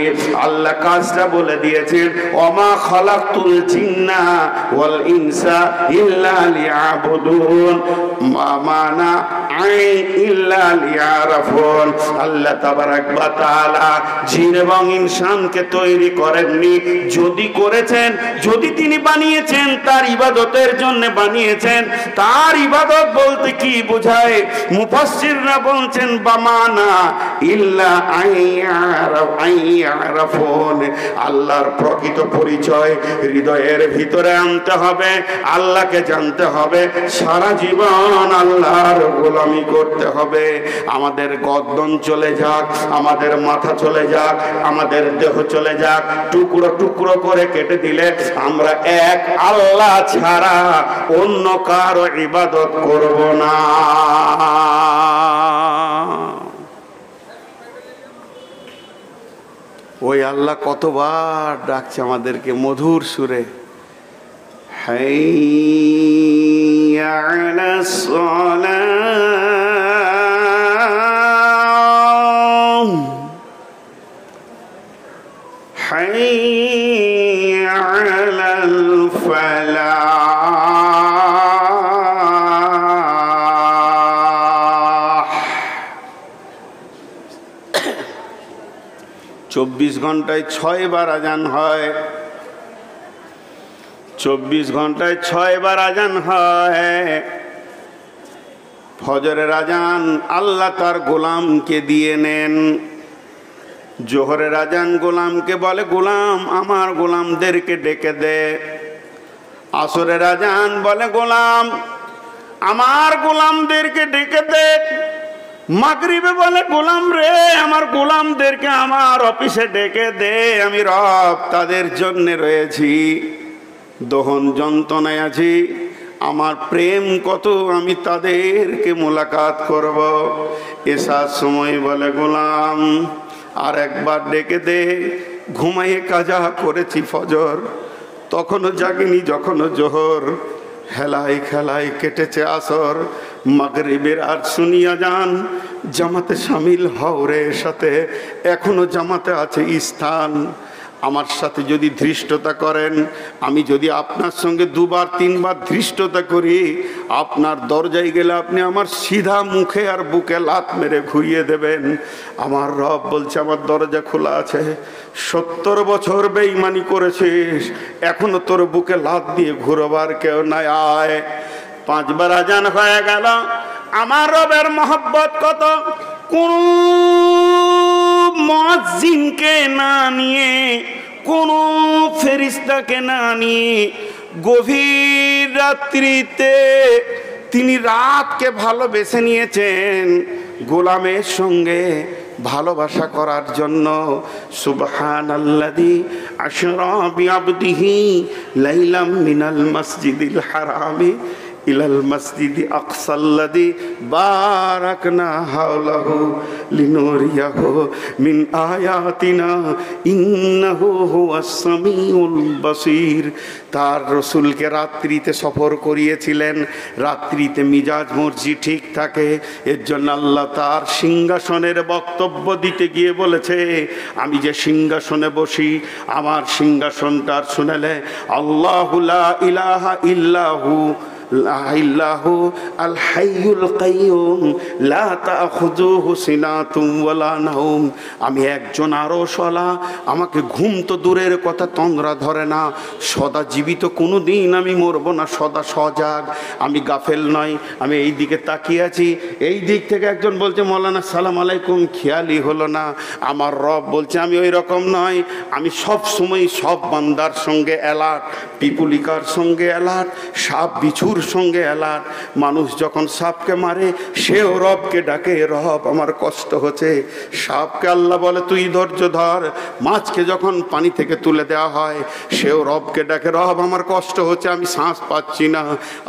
আল্লাহ কাজটা বলে দিয়েছেন, ওমা খালাকতুল জিন্না ওয়াল ইনসা ইল্লা লিয়াবুদুন মা মানা আই ইল্লা লিয়ারাফুন। আল্লাহ তাবারাক ওয়া তাআলা জিন এবং ইনসানকে তৈরি করেননি। যদি করেছেন, যদি তিনি বানিয়েছেন, তার ইবাদতের জন্য বানিয়েছেন। তার ইবাদত বলতে কি বোঝায়? মুফাসসিররা বলছেন বামানা ইল্লা আইয়ারাফুন, আল্লাহর প্রকৃত পরিচয় হৃদয়ের ভিতরে আনতে হবে, আল্লাহকে জানতে হবে, সারা জীবন আল্লাহর গোলামি করতে হবে। আমাদের গর্দন চলে যাক, আমাদের মাথা চলে যাক, আমাদের দেহ চলে যাক, টুকরো টুকরো করে কেটে দিলে আমরা এক আল্লাহ ছাড়া অন্য কারো ইবাদত করব না। ওই আল্লাহ কতবার ডাকছে আমাদেরকে মধুর সুরে, حي على الصلاة حي على الفلاح 24 ঘন্টায় 6 বার আজান হয়। 24 ঘন্টায় 6 বার আজান হয়। ফজরের আজান আল্লাহ তার গোলামকে দিয়ে নেন। জোহরের আজান গোলামকে বলে, গোলাম আমার গোলামদেরকে ডেকে দে। আসরের আজান বলে, গোলাম আমার গোলামদেরকে ডেকে দে। মাগরিবে বলে, গোলাম রে আমার গোলামদেরকে আমার অফিসে ডেকে দে, আমি রব তাদের জন্য রয়েছি, দহন যন্ত্রণায় আছি, আমার প্রেম কত আমি তাদেরকে মোলাকাত করব। এসার সময় বলে, গোলাম আর একবার ডেকে দে, ঘুমাইয়ে কাজা করেছি ফজর, তখনও জাগিনি যখনও জোহর, হেলাই খেলাই কেটেছে আসর, মাগরিবের আর শুনিয়া যান, জামাতে শামিল হওরে সাথে এখনো জামাতে আছে স্থান। আমার সাথে যদি ধৃষ্টতা করেন, আমি যদি আপনার সঙ্গে 2বার 3বার ধৃষ্টতা করি, আপনার দরজায় গেলে আপনি আমার সিধা মুখে আর বুকে লাত মেরে ঘুরিয়ে দেবেন। আমার রব বলছে, আমার দরজা খোলা আছে। 70 বছর বেঈমানি করেছিস, এখনো তোর বুকে লাত দিয়ে ঘুরবার কেউ নাই, আয়। 5 বার আজান হয়ে গেল। আমার রবের মহব্বত কত! কোন মুয়াজ্জিনকে না নিয়ে, কোন ফেরেশতাকে না নিয়ে, গভীর রাত্রিতে তিনি রাতকে ভালোবেসে নিয়েছেন গোলামের সঙ্গে ভালোবাসা করার জন্য। সুবহানাল্লাযী আশরা বিআবদিহি লাইলাম মিনাল মাসজিদিল হারামি ইলাল মাসজিদি আকসাল্লাযী বারাকনা হাওলাহু লিনুরিয়াহু মিন আয়াতিনা ইন্নাহু হুয়াস সামিউল বাসীর। তার রসুলকে রাত্রিতে সফর করিয়েছিলেন, রাত্রিতে মিজাজ মর্জি ঠিক থাকে। এর জন্য আল্লাহ তার সিংহাসনের বক্তব্য দিতে গিয়ে বলেছে, আমি যে সিংহাসনে বসি, আমার সিংহাসনটার শুনেলে আল্লাহু লা ইলাহা ইল্লাহু ইল্লাহু আল হাইয়ুল কাইয়ুম লা তাখুযুহু সিনাতুম ওয়ালা নাওম। আমি একজন আরশওয়ালা, আমাকে ঘুম তো দূরের কথা তন্দ্রা ধরে না, সদা জীবিত, কোনো দিন আমি মরব না, সদা সজাগ, আমি গাফেল নই। আমি এই দিকে তাকিয়ে আছি, এই দিক থেকে একজন বলছে, মৌলানা সালাম আলাইকুম, খেয়ালই হলো না। আমার রব বলছে, আমি ওই রকম নয়, আমি সব সময় সব বান্দার সঙ্গে অ্যালার্ট, পিপুলিকার সঙ্গে অ্যালার্ট, সাপ বিছুর সঙ্গে অ্যালার্ট। মানুষ যখন সাপকে মারে, সেও রবকে ডাকে, রব আমার কষ্ট হচ্ছে। সাপকে আল্লাহ বলে, তুই ধৈর্য ধর। মাছকে যখন পানি থেকে তুলে দেওয়া হয়, সেও রবকে ডাকে, রব আমার কষ্ট হচ্ছে, আমি শ্বাস পাচ্ছি না।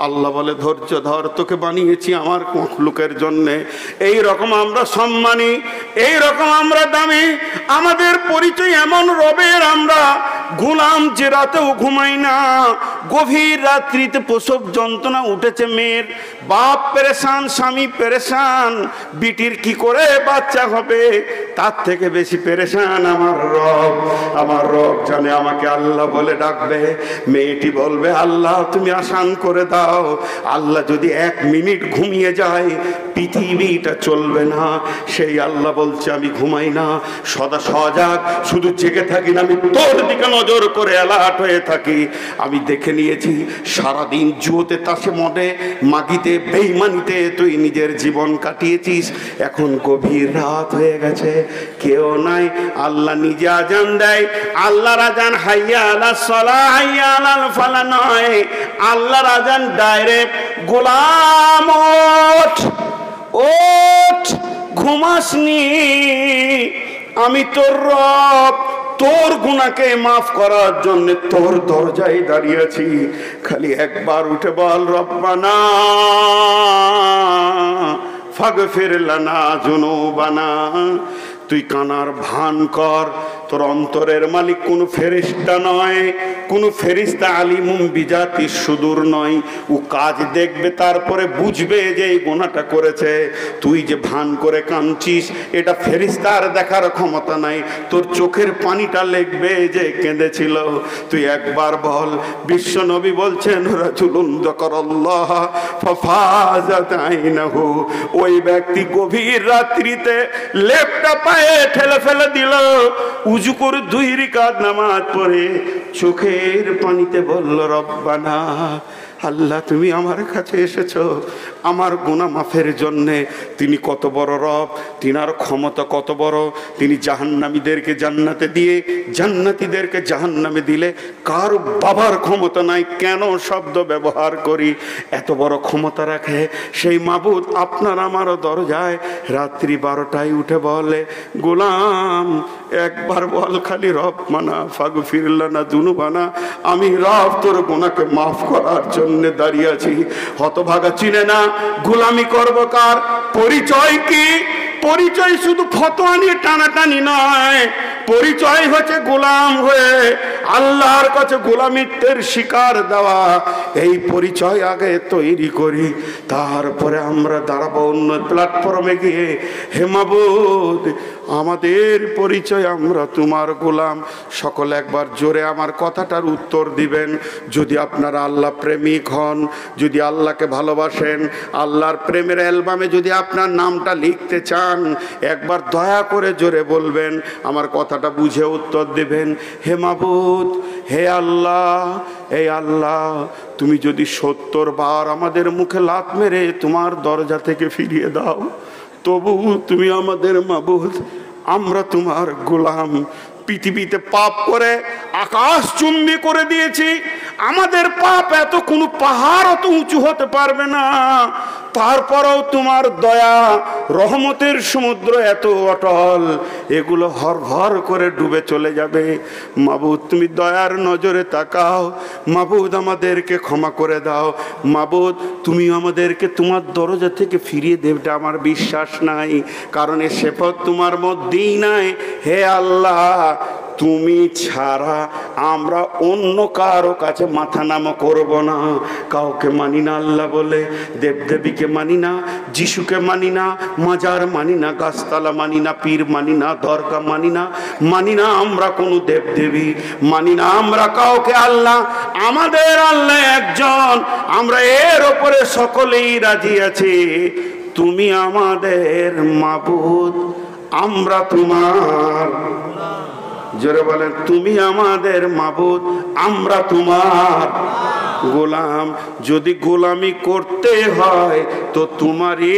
আল্লাহ বলে, ধৈর্য ধর, তোকে বানিয়েছি আমার মখলুকের জন্যে। এই রকম আমরা সম্মানী, এই রকম আমরা দামি। আমাদের পরিচয় এমন রবের, আমরা গোলাম যে রাতেও ঘুমাই না। গভীর রাত্রিতে প্রসব যন্ত্রণা উঠেছে মেয়ের, বাপ পেরেশান, স্বামী পেরেশান, বিটির কি করে বাচ্চা হবে, তার থেকে বেশি পেরেশান আমার রব। আমার রব জানে আমাকে আল্লাহ বলে ডাকবে। মেয়েটি বলবে, আল্লাহ তুমি আসান করে দাও। আল্লাহ যদি 1 মিনিট ঘুমিয়ে যায়, পৃথিবীটা চলবে না। সেই আল্লাহ বলছে, আমি ঘুমাই না, সদা সজাগ, শুধু জেগে থাকি না, আমি তোর দিকে নজর করে অ্যালার্ট হয়ে থাকি। আমি দেখে নিয়েছি সারাদিন জুয়োতে, তাসে, মদে, মাগিতে, বেঈমানিতে তুই নিজের জীবন কাটিয়েছিস। এখন গভীর রাত হয়ে গেছে, কেউ নাই, আল্লাহ নিজে আজান দেয়। আল্লাহর আজান হাইয়া আলাস সালাহ হাইয়া আলাল ফালাহ নয়, আল্লাহর আজান ডাইরেক্ট, গোলাম ওঠ, ওঠ, ঘুমাসনি, আমি তোর রব, তোর গুনাহকে মাফ করার জন্য তোর দরজায় দাঁড়িয়েছি। খালি একবার উঠে বল, রব্বানা ফাগফির লানা যুনুবানা। তুই কানার ভান কর, তোর অন্তরের মালিক কোন ফেরেশতা নয়, কোন ফেরেশতা আলিমুম বিজাতি সুদূর নয়, ও কাজ দেখবে তারপরে বুঝবে যে এই গুনাহটা করেছে। তুই যে ভান করে কাঁদছিস, এটা ফেরেশতার দেখার ক্ষমতা নাই, তোর চোখের পানিটা লিখবে যে কেঁদেছিল। তুই একবার বল, বিশ্ব নবী বলছেন রাজুলুন যাকারাল্লাহ ফাফাজাত আইনাহু, ওই ব্যক্তি গভীর রাত্রিতে লেপটা পায়ে ঠেলে ফেলে দিল, উজু করে 2 রাকাত নামাজ পড়ে চোখের পানিতে বলল রব্বানা, আল্লাহ তুমি আমার কাছে এসেছো আমার গুনাহ মাফের জন্যে। তিনি কত বড় রব, তিনার ক্ষমতা কত বড়। তিনি জাহান্নামীদেরকে জান্নাতে দিয়ে জান্নাতীদেরকে জাহান্নামে দিলে কার বাবার ক্ষমতা নাই। কেন শব্দ ব্যবহার করি? এত বড় ক্ষমতা রাখে সেই মাবুদ আপনার আমারও দরজায় রাত্রি 12টায় উঠে বলে, গোলাম একবার বল খালি রব্বানা ফাগফির লানা যুনুবানা, আমি রব তোর গুনাহকে মাফ করার জন্য দাঁড়িয়ে আছি। হতভাগা চিনে না গোলামি করব কার, পরিচয় কি? পরিচয় শুধু ফতোয়া নিয়ে টানাটানি নয়, পরিচয় হচ্ছে গোলাম হয়ে আল্লাহর কাছে গোলামিত্বের শিকার দেওয়া। এই পরিচয় আগে তৈরি করি, তারপরে আমরা দাঁড়াবো অন্য প্ল্যাটফর্মে গিয়ে, হে মাবুদ আমাদের পরিচয় আমরা তোমার গোলাম। সকলে একবার জোরে আমার কথাটার উত্তর দিবেন। যদি আপনারা আল্লাহ প্রেমিক হন, যদি আল্লাহকে ভালোবাসেন, আল্লাহর প্রেমের অ্যালবামে যদি আপনার নামটা লিখতে চান, একবার দয়া করে জোরে বলবেন, আমার কথাটা বুঝে উত্তর দিবেন, হে মাবুদ, হে আল্লাহ, হে আল্লাহ তুমি যদি 70 বার আমাদের মুখে লাত মেরে তোমার দরজা থেকে ফিরিয়ে দাও, তবু তুমি আমাদের মাবুদ, আমরা তোমার গোলাম। পৃথিবীতে পাপ করে আকাশ চুম্বি করে দিয়েছি, আমাদের পাপ এত কোনো পাহাড় অত উঁচু হতে পারবে না, তারপরেও তোমার দয়া রহমতের সমুদ্র এত অটল, এগুলো হরভর করে ডুবে চলে যাবে। মাবুদ তুমি দয়ার নজরে তাকাও, মাবুদ আমাদেরকে ক্ষমা করে দাও, মাবুদ তুমি আমাদেরকে তোমার দরজা থেকে ফিরিয়ে দেবে আমার বিশ্বাস নাই, কারণ এ সেপথ তোমার মধ্যেই নাই। হে আল্লাহ তুমি ছাড়া আমরা অন্য কারো কাছে মাথা নামা করব না, কাউকে মানি না আল্লাহ বলে, দেবদেবীকে মানি না, যিশুকে মানি না, মাজার মানি না, গাছতলা মানি না, পীর মানি না, দরগা মানি না, মানি না আমরা কোনো দেবদেবী, মানি না আমরা কাউকে আল্লাহ। আমাদের আল্লাহ একজন, আমরা এর ওপরে সকলেই রাজি আছি। তুমি আমাদের মাবুদ, আমরা তোমার, জোরে বলেন, তুমি আমাদের মাবুদ, আমরা তোমার গোলাম। যদি গোলামি করতে হয় তো তোমারই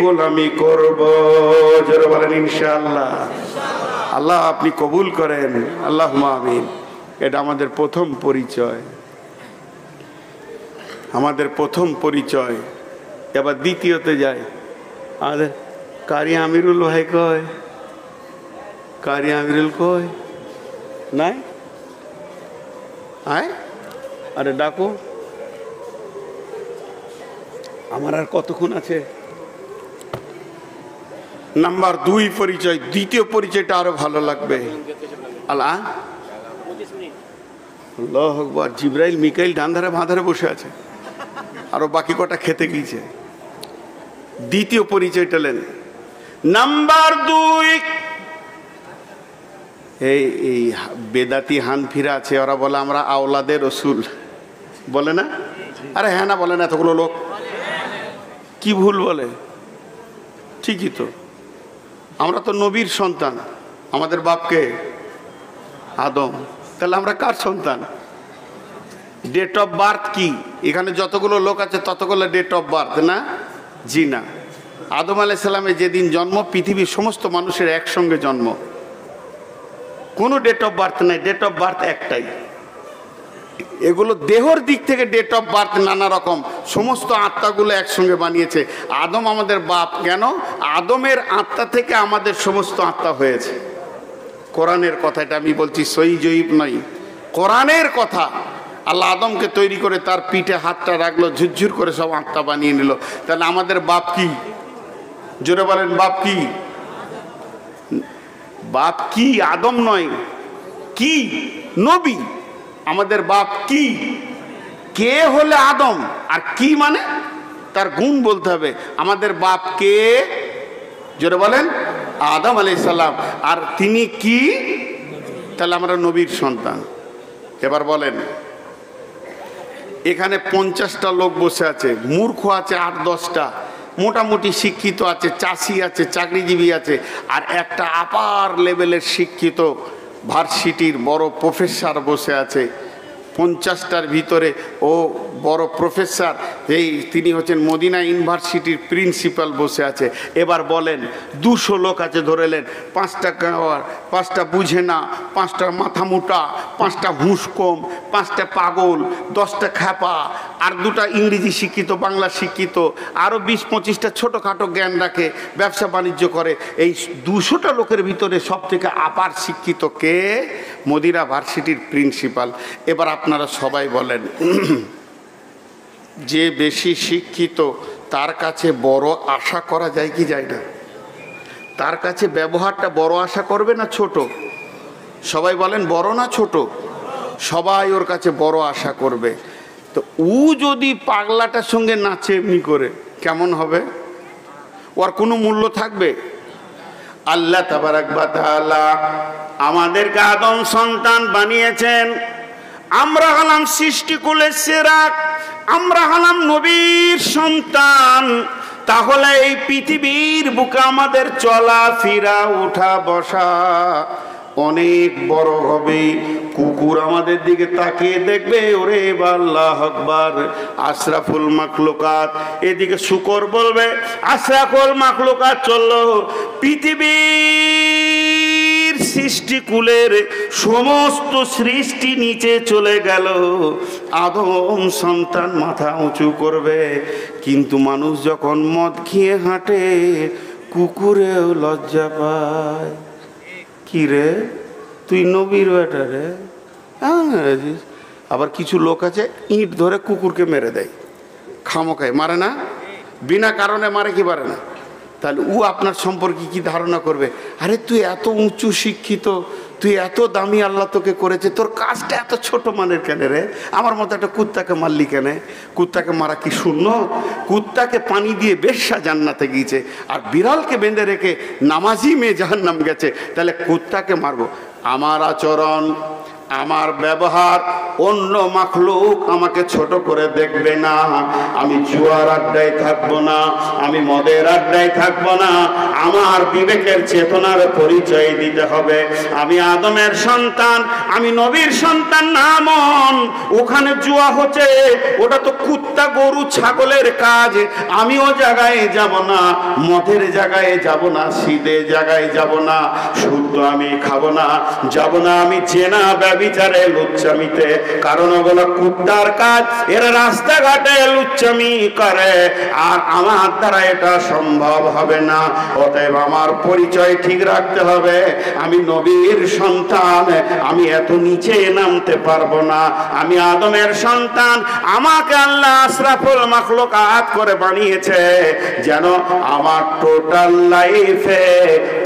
গোলামি করব, জোরে বলেন ইনশাআল্লাহ। আল্লাহ আপনি কবুল করেন, আল্লাহুম্মা আমিন। এটা আমাদের প্রথম পরিচয়, আমাদের প্রথম পরিচয়। এবার দ্বিতীয়তে যাই। আমাদের কারি আমিরুল ভাই কয়, কারি আমিরুল কয় নাই? আয় আরে ডাকো, আমার আর কতক্ষণ আছে? নাম্বার 2 পরিচয়। দ্বিতীয় পরিচয়টা আরো ভালো লাগবে। আল্লাহ আল্লাহু আকবার। জিবরাইল মিকাইল ডান ধারে বাঁ ধারে বসে আছে, আরো বাকি কটা খেতে গিয়েছে। দ্বিতীয় পরিচয়টা নেন। নাম্বার 2, এই বেদাতি হানফিরা আছে, ওরা বলে আমরা আওলাদে রসুল, বলে না? আরে হ্যাঁ না বলে না এতগুলো লোক? কি ভুল বলে? ঠিকই তো, আমরা তো নবীর সন্তান। আমাদের বাপকে আদম, তাহলে আমরা কার সন্তান? ডেট অফ বার্থ কি? এখানে যতগুলো লোক আছে ততগুলো ডেট অফ বার্থ না? জি না। আদম আলাইহিস সালামের যেদিন জন্ম, পৃথিবীর সমস্ত মানুষের একসঙ্গে জন্ম, কোনো ডেট অফ বার্থ নাই, ডেট অফ বার্থ একটাই। এগুলো দেহর দিক থেকে ডেট অফ বার্থ নানা রকম, সমস্ত আত্মাগুলো একসঙ্গে বানিয়েছে। আদম আমাদের বাপ, কেন? আদমের আত্মা থেকে আমাদের সমস্ত আত্মা হয়েছে। কোরআনের কথা, এটা আমি বলছি, সহি জয়ীব নয়, কোরআনের কথা। আল্লাহ আদমকে তৈরি করে তার পিঠে হাতটা রাখলো, ঝুরঝুর করে সব আত্মা বানিয়ে নিল। তাহলে আমাদের বাপ কি? জোরে বলেন, বাপ কি? বাপ কি? আদম নয়, কি? নবী। আমাদের বাপ কি, কে হলে আদম, আর কি মানে তার গুণ বলতে হবে। আমাদের বাপ কে, জোরে বলেন, আদম আলাইহিস সালাম। আর তিনি কি, তাহলে আমরা নবীর সন্তান। এবার বলেন, এখানে 50টা লোক বসে আছে, মূর্খ আছে 8-10টা, মোটামুটি শিক্ষিত আছে, চাষি আছে, চাকরিজীবী আছে, আর একটা আপার লেভেলের শিক্ষিত ভার্সিটির বড় প্রফেসর বসে আছে। 50টার ভিতরে ও বড় প্রফেসর, তিনি হচ্ছেন মদিনা ইউনিভার্সিটির প্রিন্সিপাল বসে আছে। এবার বলেন 200 লোক আছে, ধরেলেন 5টা গাওয়ার, 5টা বুঝে না, 5টার মাথা মোটা, 5টা হুঁসকম, 5টা পাগল, 10টা খ্যাপা, আর 2টা ইংরেজি শিক্ষিত, বাংলা শিক্ষিত, আরও 20-25টা ছোটোখাটো জ্ঞান রাখে, ব্যবসা বাণিজ্য করে। এই 200টা লোকের ভিতরে সব থেকে আপার শিক্ষিত কে? মদিনা ভার্সিটির প্রিন্সিপাল। এবার আপনারা সবাই বলেন, যে বেশি শিক্ষিত তার কাছে বড় আশা করা যায় কি যায় না? তার কাছে ব্যবহারটা বড় আশা করবে না ছোট? সবাই বলেন, বড় না ছোট? সবাই ওর কাছে বড় আশা করবে। তো ও যদি পাগলাটার সঙ্গে নাচে এমনি করে, কেমন হবে? ওর কোনো মূল্য থাকবে? আল্লাহ তাবারাক ওয়া তাআলা আমাদেরকে আদম সন্তান বানিয়েছেন। আমরা হলাম সৃষ্টিকুলের সেরা, আমরা হলাম নবীর সন্তান। তাহলে এই পৃথিবীর বুকে আমাদের চলাফেরা, উঠা বসা অনেক বড় হবে। কুকুর আমাদের দিকে তাকিয়ে দেখবে, ওরে আল্লাহু আকবার, আশরাফুল মাখলুকাত। এদিকে শুকর বলবে, আশরাফুল মাখলুকাত চললো। পৃথিবীর সৃষ্টিকুলের সমস্ত সৃষ্টি নিচে চলে গেল, আদম সন্তান মাথা উঁচু করবে। কিন্তু মানুষ যখন মদ খেয়ে হাঁটে, কুকুরেও লজ্জা পায়। কি রে, তুই নবীর বেটা রে? আবার কিছু লোক আছে ইট ধরে কুকুরকে মেরে দেয়, খামোখায় মারে না, বিনা কারণে মারে, কি পারে না? তাহলে ও আপনার সম্পর্কে কি ধারণা করবে? আরে তুই এত উঁচু শিক্ষিত, তুই এত দামি, আল্লাহ তোকে করেছে, তোর কাজটা এত ছোট মানের কেন রে? আমার মতো একটা কুত্তাকে মারলি কেন? কুত্তাকে মারা কি শূন্য? কুত্তাকে পানি দিয়ে বেশ্যা জান্নাতে গিয়েছে, আর বিড়ালকে বেঁধে রেখে নামাজি মেয়ে জাহান্নাম গেছে, তাহলে কুত্তাকে মারবো? আমার আচরণ, আমার ব্যবহার অন্য মাখলুক আমাকে ছোট করে দেখবে না। আমি জুয়ার আড্ডায় থাকবো না, আমি মদের আড্ডায় থাকবো না। আমার বিবেকের চেতনার পরিচয় দিতে হবে। আমি আদমের সন্তান, আমি নবীর সন্তান না। মন ওখানে জুয়া হচ্ছে, ওটা তো কুত্তা গরু ছাগলের কাজ। আমি ও জায়গায় যাব না, মদের জায়গায় যাব না, সিদের জায়গায় যাব না, শুদ্ধ আমি খাবো না, যাব না আমি জেনা বিচারে লুচ্চামিতে। কারণ ওগুলো কুত্তার কাজ, এরা রাস্তাঘাটে লুচ্চামি করে, আর আমার দ্বারা এটা সম্ভব হবে না। অতএব আমার পরিচয় ঠিক রাখতে হবে। আমি নবীর সন্তান, আমি এত নিচে নামতে পারবো না। আমি আদমের সন্তান, আমাকে আল্লাহ আশরাফুল মাখলুকাত করে বানিয়েছে যেন আমার টোটাল লাইফে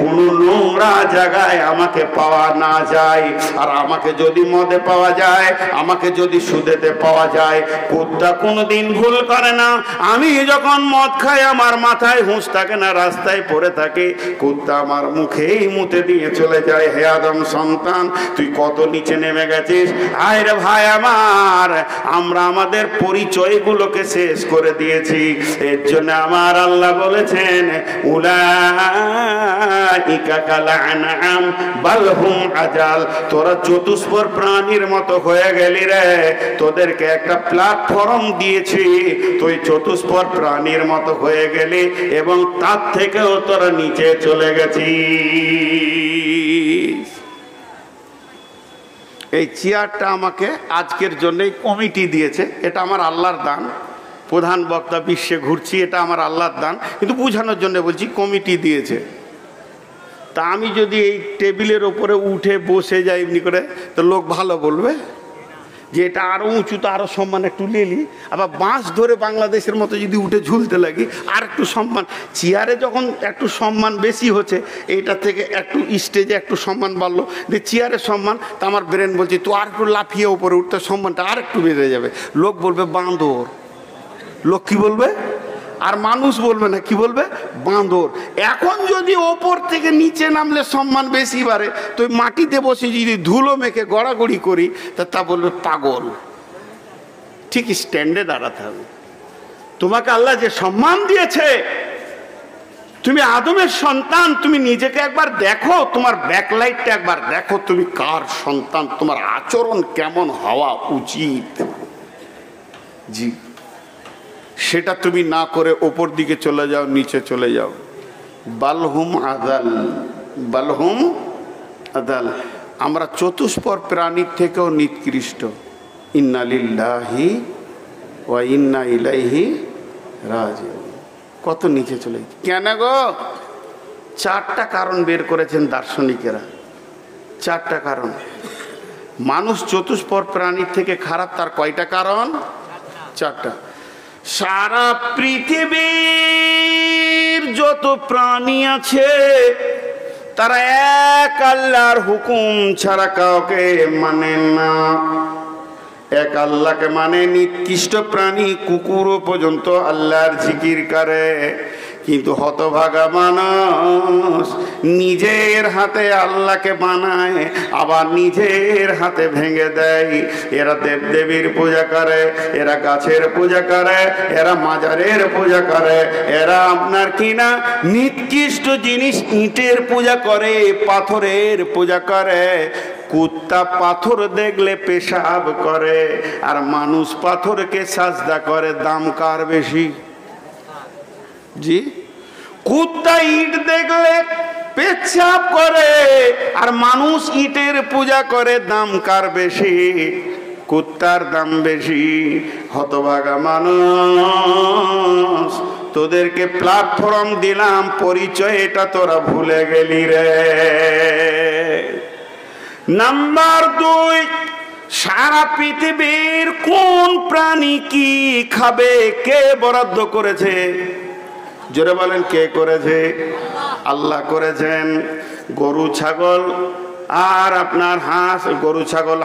কোনো নোংরা জায়গায় আমাকে পাওয়া না যায়। আর আমাকে যদি মদে পাওয়া যায়, আমাকে যদি সুদেতে পাওয়া যায়, কুত্তা কোনোদিন ভুল করে না। আমি যখন মদ খাই, আমার মাথায় হুঁশ থাকে না, রাস্তায় পড়ে থাকে, কুত্তা আমার মুখেই মুতে দিয়ে চলে যায়। হে আদম সন্তান, তুই কত নিচে নেমে গেছিস। আয় রে ভাই আমার, আমরা আমাদের পরিচয়গুলোকে শেষ করে দিয়েছি। এর জন্য আমার আল্লাহ বলেছেন, উলাইকা কাল আনআম বাল হুম আজাল। তোরা চতুষ্পদ প্রাণীর মতো হয়ে গেলি রে, তোদেরকে একটা প্ল্যাটফর্ম দিয়েছি, তুই চতুষ্পদ প্রাণীর মতো হয়ে গেলি, এবং তার থেকেও তোরা নিচে চলে গেছিস। এই চেয়ারটা আমাকে আজকের জন্যই কমিটি দিয়েছে, এটা আমার আল্লাহর দান। প্রধান বক্তা বিশ্বে ঘুরছি, এটা আমার আল্লাহর দান, কিন্তু বোঝানোর জন্য বলছি কমিটি দিয়েছে। তা আমি যদি এই টেবিলের ওপরে উঠে বসে যাই এমনি করে, তো লোক ভালো বলবে? যে এটা আরও উঁচুতে আরও সম্মান একটু লেলি, আবার বাঁশ ধরে বাংলাদেশের মতো যদি উঠে ঝুলতে লাগি আর একটু সম্মান। চেয়ারে যখন একটু সম্মান বেশি হচ্ছে, এইটা থেকে একটু স্টেজে একটু সম্মান বাড়লো, যে চেয়ারের সম্মান, তা আমার ব্রেন বলছে তো আর একটু লাফিয়ে উপরে উঠতে সম্মানটা আর একটু বেড়ে যাবে। লোক বলবে বাঁদর, লোক কি বলবে, আর মানুষ বলবে না, কি বলবে, বাঁদর। এখন যদি ওপর থেকে নিচে নামলে সম্মান বেশি বাড়ে, তো মাটিতে বসে যদি ধুলো মেখে গড়াগড়ি করি তা বলবে পাগল। ঠিক স্ট্যান্ডে দাঁড়াতে হবে। তোমাকে আল্লাহ যে সম্মান দিয়েছে, তুমি আদমের সন্তান, তুমি নিজেকে একবার দেখো, তোমার ব্যাকলাইটটা একবার দেখো, তুমি কার সন্তান, তোমার আচরণ কেমন হওয়া উচিত। জি, সেটা তুমি না করে ওপর দিকে চলে যাও, নিচে চলে যাও। বালহুম আদাল, বালহুম আদাল। আমরা চতুষ্পদ প্রাণীর থেকেও নিকৃষ্ট। ইন্না লিল্লাহি ওয়া ইন্না ইলাইহি রাজিউন। কত নিচে চলে গেছে। কেন গো? 4টা কারণ বের করেছেন দার্শনিকেরা। 4টা কারণ। মানুষ চতুষ্পদ প্রাণীর থেকে খারাপ, তার কয়টা কারণ? 4টা। সারা পৃথিবীর যত প্রাণী আছে তারা এক আল্লাহর হুকুম ছাড়া কাউকে মানে না। এক আল্লাহকে মানে। নিকৃষ্ট প্রাণী কুকুরও পর্যন্ত আল্লাহর জিকির করে, কিন্তু হতভাগা মানুষ নিজের হাতে আল্লাহকে বানায়, আবার নিজের হাতে ভেঙে দেয়। এরা দেবদেবীর পূজা করে, এরা গাছের পূজা করে, এরা মাজারের পূজা করে, এরা আপনার কিনা নিকৃষ্ট জিনিস ইটের পূজা করে, পাথরের পূজা করে। কুত্তা পাথর দেখলে পেশাব করে, আর মানুষ পাথরকে সাজদা করে। দাম কার বেশি? জি, কুত্তা ইট দেখলে পেশাব করে, আর মানুষ ইটের পূজা করে। দাম কার বেশি? কুত্তার দাম বেশি। হতভাগা মানুষ, তোদেরকে প্ল্যাটফর্ম দিলাম, পরিচয় এটা তোরা ভুলে গেলি রে। নাম্বার 2, সারা পৃথিবীর কোন প্রাণী কি খাবে কে বরাদ্দ করেছে? জোরে বলেন, কে করেছে? আল্লাহ করেছেন। গরু ছাগল আর আপনার হাঁস, গরু ছাগল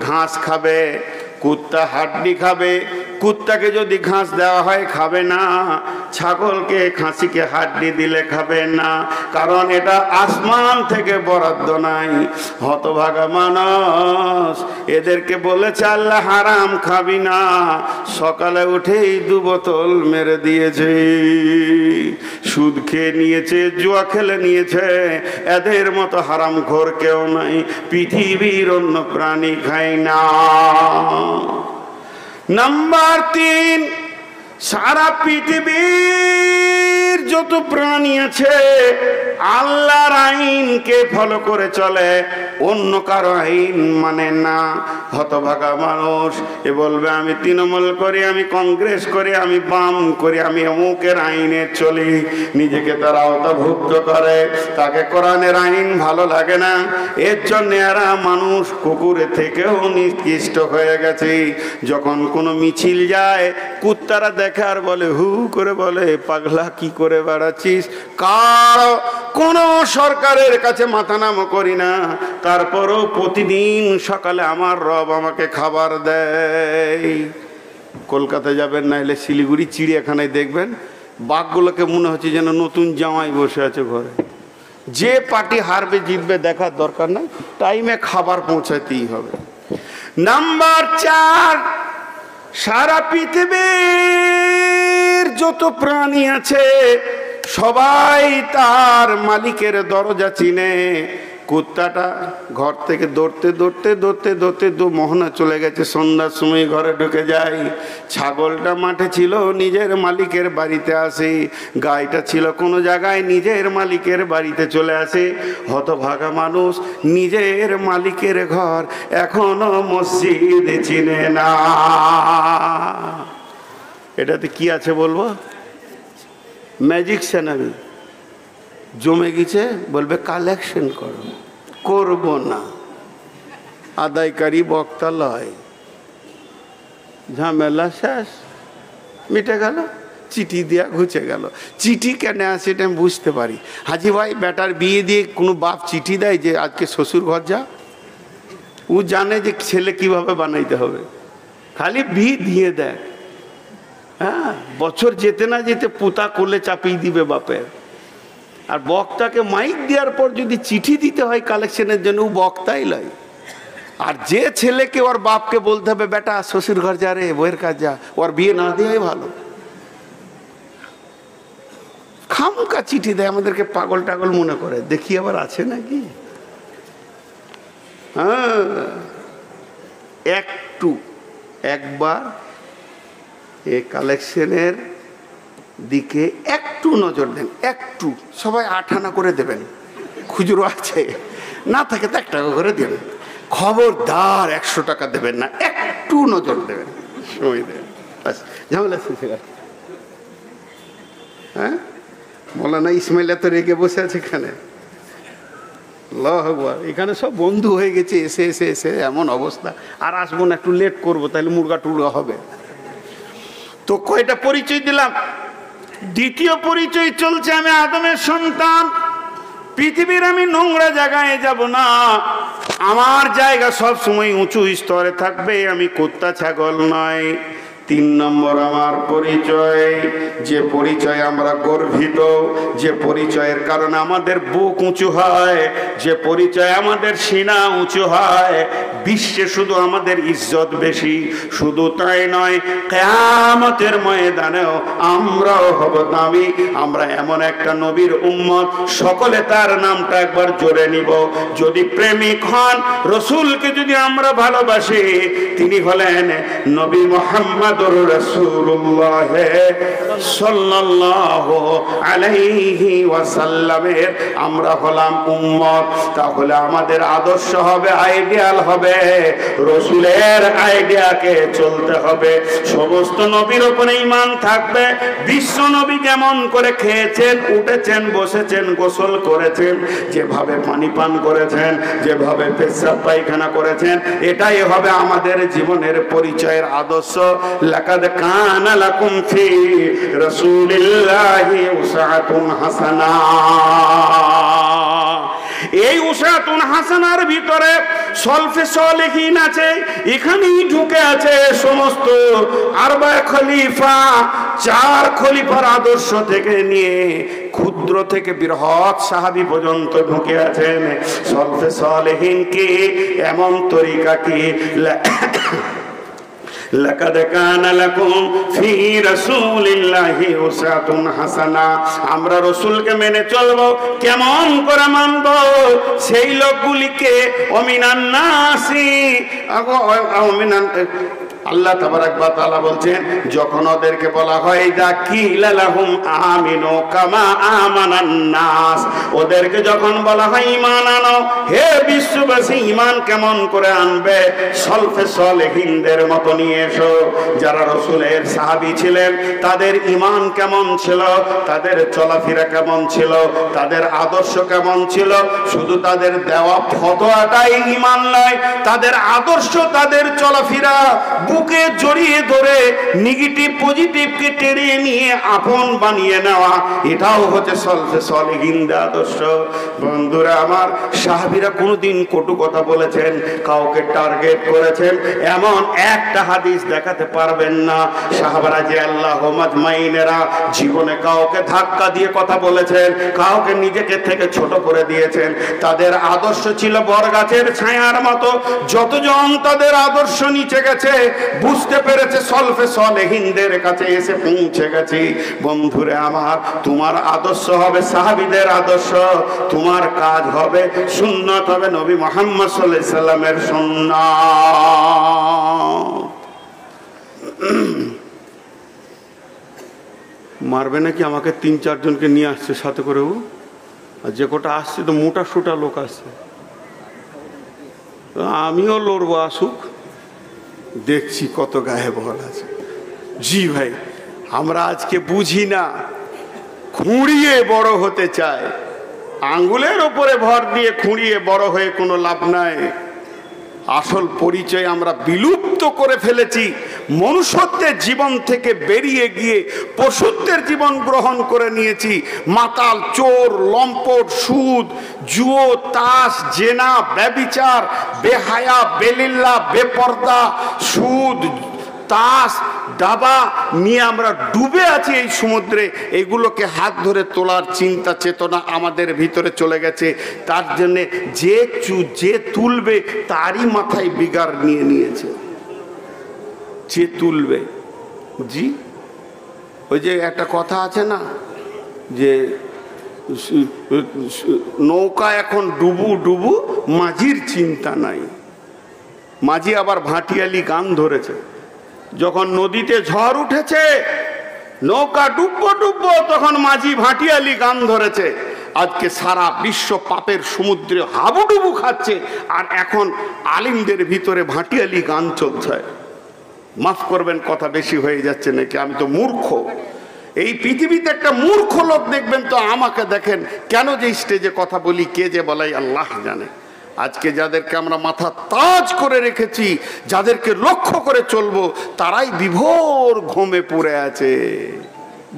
ঘাস খাবে, কুত্তা হাড্ডি খাবে। কুত্তাকে যদি ঘাস দেওয়া হয় খাবে না, ছাগলকে খাসিকে হাড্ডি দিলে খাবে না, কারণ এটা আসমান থেকে বরাদ্দ নাই। হতভাগা মানুষ, এদেরকে বলেছে আল্লাহ হারাম খাবি না, সকালে উঠেই 2 বোতল মেরে দিয়েছে, সুদ খেয়ে নিয়েছে, জুয়া খেলে নিয়েছে। এদের মতো হারাম খোর কেউ নাই, পৃথিবীর অন্য প্রাণী খায় না। নাম্বার 3, সারা পৃথিবীর যত প্রাণী আছে আল্লাহর আইনকে ফলো করে চলে, অন্য কারো আইন মানে না। হতভাগা মানুষ এ বলবে আমি তৃণমূল করি, আমি কংগ্রেস করি, আমি বাম করি, আমি অমুকের আইনে চলি। নিজেকে তারা আওতাভুক্ত করে, তাকে কোরআনের আইন ভালো লাগে না। এর জন্য এরা মানুষ কুকুরের থেকেও নিকৃষ্ট হয়ে গেছে। যখন কোনো মিছিল যায়, কুত্তারা দেখে আর বলে, হু করে বলে, পাগলা কি করে বেড়াচ্ছিস? কোন সরকারের কাছে মাথা নাম করি না, তারপরও প্রতিদিন সকালে আমার রব আমাকে খাবার দেয়। কলকাতায় যাবেন, না হলে শিলিগুড়ি চিড়িয়াখানায় দেখবেন, বাঘগুলোকে মনে হচ্ছে যেন নতুন জামাই বসে আছে ঘরে। যে পার্টি হারবে জিতবে দেখার দরকার নাই, টাইমে খাবার পৌঁছাতেই হবে। নাম্বার 4, সারা পৃথিবীর যত প্রাণী আছে সবাই তার মালিকের দরজা চিনে। কুত্তাটা ঘর থেকে দৌড়তে দৌড়তে দৌড়তে দৌড়তে 2 মোহনা চলে গেছে, সন্ধ্যার সময় ঘরে ঢুকে যায়। ছাগলটা মাঠে ছিল, নিজের মালিকের বাড়িতে আসে। গাইটা ছিল কোনো জায়গায়, নিজের মালিকের বাড়িতে চলে আসে। হতভাগা মানুষ নিজের মালিকের ঘর এখনো মসজিদ চিনে না। এটাতে কি আছে বলবো? ম্যাজিক সেনারি জমে গেছে, বলবে কালেকশন করো, করবো না। আদায়কারী বক্তা লয়, ঝামেলা শেষ, মিটে গেল, চিঠি দেওয়া ঘুচে গেল। চিঠি কেন আসে এটা আমি বুঝতে পারি। হাজি ভাই বেটার বিয়ে দিয়ে কোনো বাপ চিঠি দেয় যে আজকে শ্বশুর ঘর যা? ও জানে যে ছেলে কিভাবে বানাইতে হবে, খালি বিয়ে দিয়ে দেয়। হ্যাঁ, বছর যেতে না যেতে পুতা কোলে চাপিয়ে দিবে বাপের। আর বক্তাকে মাইক দেওয়ার পর যদি চিঠি দিতে হয় কালেকশনের জন্য, ও বক্তাই লয়। আর যে ছেলেকে ওর বাপকে বলতে হবে বেটা শ্বশুর ঘর যা রে, বইয়ের কাজ যা, ওর বিয়ে না দেওয়াই ভালো। খামকা চিঠি দেয়, আমাদেরকে পাগল টাগল মনে করে। দেখি আবার আছে নাকি। হ্যাঁ, একবার এই কালেকশনের দিকে একটু নজর দেন, একটু। সবাই 8 আনা করে দেবেন, খুচরো আছে, না থাকে তো 1 টাকা করে দেবেন। খবরদার 100 টাকা দেবেন না, একটু নজর দেবেন, সময় দেবেন, ঝামেলা শেষে গেল। হ্যাঁ, মৌলানা ইসমাইল তো রেগে বসে আছে এখানে। এখানে সব বন্ধু হয়ে গেছে, এসে এসে এসে এমন অবস্থা। আর আসবো না, একটু লেট করবো, তাহলে মুরগা টুরগা হবে। তো কয়টা পরিচয় দিলাম? দ্বিতীয় পরিচয় চলছে, আমি আদমের সন্তান। পৃথিবীর আমি নোংরা জায়গায় যাব না, আমার জায়গা সব সময় উঁচু স্তরে থাকবে, আমি কুত্তা ছাগল নয়। 3 নম্বর আমার পরিচয়, যে পরিচয় আমরা গর্বিত, যে পরিচয়ের কারণে আমাদের বুক উঁচু হয়, যে পরিচয় আমাদের সিনা উঁচু হয়, বিশ্বে শুধু আমাদের ইজ্জত বেশি। শুধু তাই নয়, কিয়ামতের ময়দানেও আমরাও হব দামি। আমরা এমন একটা নবীর উম্মত, সকলে তার নামটা একবার জোরে নিব। যদি প্রেমিক হন, রসুলকে যদি আমরা ভালোবাসি, তিনি হলেন নবী মুহাম্মদ রাসূলুল্লাহ সাল্লাল্লাহু আলাইহি ওয়াসাল্লামের আমরা হলাম উম্মত। তাহলে আমাদের আদর্শ হবে, আইডিয়াল হবে, রসুলের আইডিয়াকে চলতে হবে। সমস্ত নবীর উপরে ঈমান থাকবে। বিশ্ব নবী যেমন করে খেয়েছেন, উঠেছেন, বসেছেন, গোসল করেছেন, যেভাবে পানি পান করেছেন, যেভাবে পেশাব পায়খানা করেছেন, এটাই হবে আমাদের জীবনের পরিচয়ের আদর্শ। লাকাদ কানা লাকুম ফি রাসূলিল্লাহি উসওয়াতুন হাসানা। এই উসওয়াতুন হাসানার ভিতরে সলফে সালেহিন আছে, এখানেই ঢুকে আছে সমস্ত আরবায়ে খলিফা, 4 খলিফার আদর্শ থেকে নিয়ে ক্ষুদ্র থেকে বৃহৎ সাহাবী পর্যন্ত ঢুকে আছেন। সলফে সালেহিন কি এমন তরিকা কি, লাকাদ কানা লাকুম ফি রাসূলিল্লাহি উসওয়াতুন হাসানা। আমরা রাসূলকে মেনে চলবো। কেমন করে মানব? সেই লোকগুলিকে অমিনান নাসি, আল্লাহ তাবারাক ওয়া তাআলা বলছেন, যখন ওদেরকে বলা হয় যাকিলা লাহুম আমিনু কামা আমানান নাস, ওদেরকে যখন বলা হয় ঈমান আনো, হে বিশ্ববাসী ঈমান কেমন করে আনবে? সলফে সালেহিনদের মতো নিয়ে এসো। যারা রাসূলের সাহাবী ছিলেন, তাদের ঈমান কেমন ছিল, তাদের চলাফেরা কেমন ছিল, তাদের আদর্শ কেমন ছিল? শুধু তাদের দেওয়া ফতোয়াটাই ঈমান নয়, তাদের আদর্শ, তাদের চলাফেরা বুকে জড়িয়ে ধরে নেগেটিভ পজিটিভকে টেনে নিয়ে আপন বানিয়ে নেওয়া, এটাও হচ্ছে সলফে সালেহিনদের আদর্শ। বন্ধুরা আমার, সাহাবীরা কোনোদিন কটু কথা বলেছেন, কাউকে টার্গেট করেছেন, এমন একটা হাদিস দেখাতে পারবেন না। সাহাবারা যে আল্লাহ মাজমাইনেরা জীবনে কাউকে ধাক্কা দিয়ে কথা বলেছেন, কাউকে নিজেকে থেকে ছোট করে দিয়েছেন। তাদের আদর্শ ছিল বরগাছের ছায়ার মতো। যতজন তাদের আদর্শ নিচে গেছে, বুঝতে পেরেছে সলফে সালেহিনদের কাছে এসে পৌঁছে গেছি। বন্ধুরে আমার, তোমার আদর্শ হবে সাহাবীদের আদর্শ, তোমার কাজ হবে সুন্নাত, হবে নবী মুহাম্মদ সাল্লাল্লাহু আলাইহি সাল্লামের সুন্নাত। মারবে নাকি আমাকে? 3-4 জনকে নিয়ে আসছে সাথে করেও, আর যে কটা আসছে তো মোটা সোটা লোক আসছে। আমিও লড়বো, আসুক, দেখছি কত গায়ে বল আছে। জি ভাই, আমরা আজকে বুঝি না, খুঁড়িয়ে বড় হতে চায়। আঙ্গুলের ওপরে ভর দিয়ে খুঁড়িয়ে বড় হয়ে কোনো লাভ নাই। আসল পরিচয় আমরা বিলুপ্ত করে ফেলেছি। মনুষ্যত্বের জীবন থেকে বেরিয়ে গিয়ে পশুত্বের জীবন গ্রহণ করে নিয়েছি। মাতাল, চোর, লম্পট, সুদ, জুয়ো, তাস, জেনা, ব্যভিচার, বেহায়া, বেলিল্লা, বেপর্দা, সুদ, তাস, দাবা নিয়ে আমরা ডুবে আছি এই সমুদ্রে। এগুলোকে হাত ধরে তোলার চিন্তা চেতনা আমাদের ভিতরে চলে গেছে। তার জন্যে যে তুলবে তারই মাথায় বিগার নিয়ে নিয়েছে। যে তুলবে, জি, ওই যে একটা কথা আছে না যে নৌকা এখন ডুবু ডুবু, মাঝির চিন্তা নাই। মাঝি আবার ভাটিয়ালি গান ধরেছে, যখন নদীতে ঝড় উঠেছে, নৌকা ডুববো ডুববো, তখন মাঝি ভাটিয়ালি গান ধরেছে। আজকে সারা বিশ্ব পাপের সমুদ্রে হাবুডুবু খাচ্ছে, আর এখন আলিমদের ভিতরে ভাটিয়ালি গান চলছে। মাফ করবেন, কথা বেশি হয়ে যাচ্ছে নাকি? আমি তো মূর্খ। এই পৃথিবীতে একটা মূর্খ লোক দেখবেন তো আমাকে দেখেন। কেন যে স্টেজে কথা বলি, কে যে বলাই আল্লাহ জানে। আজকে যাদেরকে আমরা মাথা তাজ করে রেখেছি, যাদেরকে লক্ষ্য করে চলবো, তারাই বিভোর ঘুমে পড়ে আছে,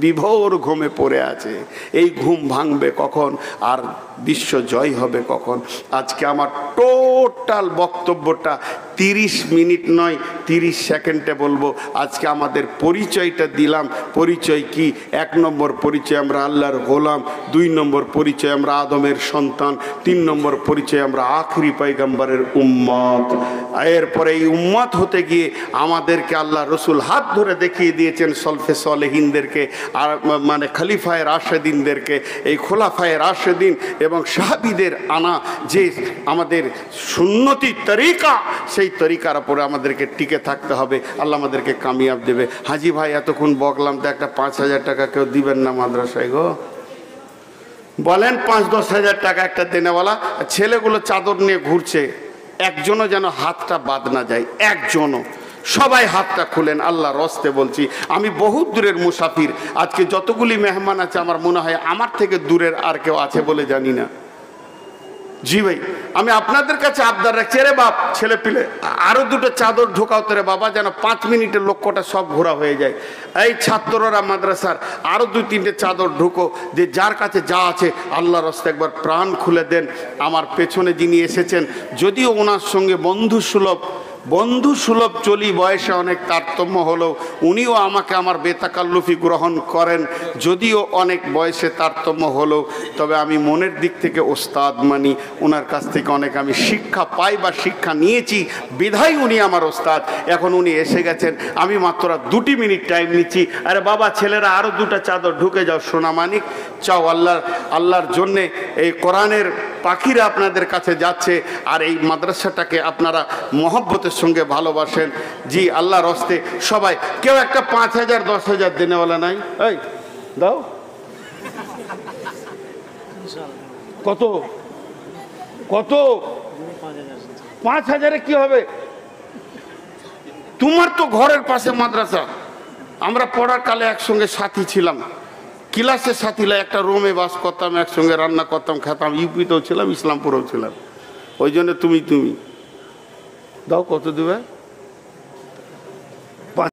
বিভোর ঘুমে পড়ে আছে। এই ঘুম ভাঙবে কখন, আর বিশ্ব জয় হবে কখন? আজকে আমার টোটাল বক্তব্যটা 30 মিনিট নয়, 30 সেকেন্ডে বলবো। আজকে আমাদের পরিচয়টা দিলাম। পরিচয় কি? 1 নম্বর পরিচয় আমরা আল্লাহর গোলাম, 2 নম্বর পরিচয় আমরা আদমের সন্তান, 3 নম্বর পরিচয় আমরা আখরি পয়গম্বরের উম্মত। এরপরে এই উম্মত হতে গিয়ে আমাদেরকে আল্লাহ রসুল হাত ধরে দেখিয়ে দিয়েছেন সলফে সলেহিনদেরকে, আর মানে খলিফায়ে রাশেদিনদেরকে। এই খোলাফায়ে রাশেদিন এবং সাহাবীদের আনা যে আমাদের সুন্নতি তরিকা, সেই তরিকার উপরে আমাদেরকে টিকে থাকতে হবে। আল্লাহ আমাদেরকে কামিয়াব দেবে। হাজি ভাই, এতক্ষণ বকলাম তো, একটা 5,000 টাকা কেউ দিবেন না মাদ্রাসায় গো? বলেন, 5-10 হাজার টাকা একটা দেনেওয়ালা। ছেলেগুলো চাদর নিয়ে ঘুরছে, একজনও যেন হাতটা বাদ না যায়, একজনও। সবাই হাতটা খুলেন, আল্লাহ রস্তে বলছি। আমি বহুত দূরের মুসাফির। আজকে যতগুলি মেহমান আছে, আমার মনে হয় আমার থেকে দূরের আর কেউ আছে বলে জানি না। জি ভাই, আমি আপনাদের কাছে আবদার রাখছি, রে বাপ, ছেলে পিলে আরো 2টো চাদর ঢোকাও তো রে বাবা, যেন 5 মিনিটের লক্ষ্যটা সব ঘোরা হয়ে যায়। এই ছাত্ররা মাদ্রাসার আরো 2-3টে চাদর ঢুকো, যে যার কাছে যা আছে আল্লাহর রাস্তায় একবার প্রাণ খুলে দেন। আমার পেছনে যিনি এসেছেন, যদিও ওনার সঙ্গে বন্ধু সুলভ চলি, বয়সে অনেক তারতম্য হলেও উনিও আমাকে আমার বেতাকাল্লুফি গ্রহণ করেন, যদিও অনেক বয়সে তারতম্য হলেও। তবে আমি মনের দিক থেকে ওস্তাদ মানি, ওনার কাছ থেকে অনেক আমি শিক্ষা পাই বা শিক্ষা নিয়েছি, বিধায় উনি আমার ওস্তাদ। এখন উনি এসে গেছেন, আমি মাত্র 2 মিনিট টাইম নিচ্ছি। আরে বাবা, ছেলেরা আরও 2টা চাদর ঢুকে যাও, সোনামানিক চাও। আল্লাহর জন্যে এই কোরআনের পাখিরা আপনাদের কাছে যাচ্ছে, আর এই মাদ্রাসাটাকে আপনারা মহব্বতের সঙ্গে ভালোবাসেন। জি, আল্লাহর হস্তে সবাই। কেউ একটা 5,000 10,000 দেনেওয়ালা নাই? এই দাও। কত কত? 5,000-এ কি হবে? তোমার তো ঘরের পাশে মাদ্রাসা। আমরা পড়ার কালে একসঙ্গে সাথী ছিলাম, ক্লাসের সাথীরা, একটা রুমে বাস করতাম, একসঙ্গে রান্না করতাম, খেতাম। ইউপিতেও ছিলাম, ইসলামপুরেও ছিলাম। ওই জন্য তুমি দাও। কত দেবে?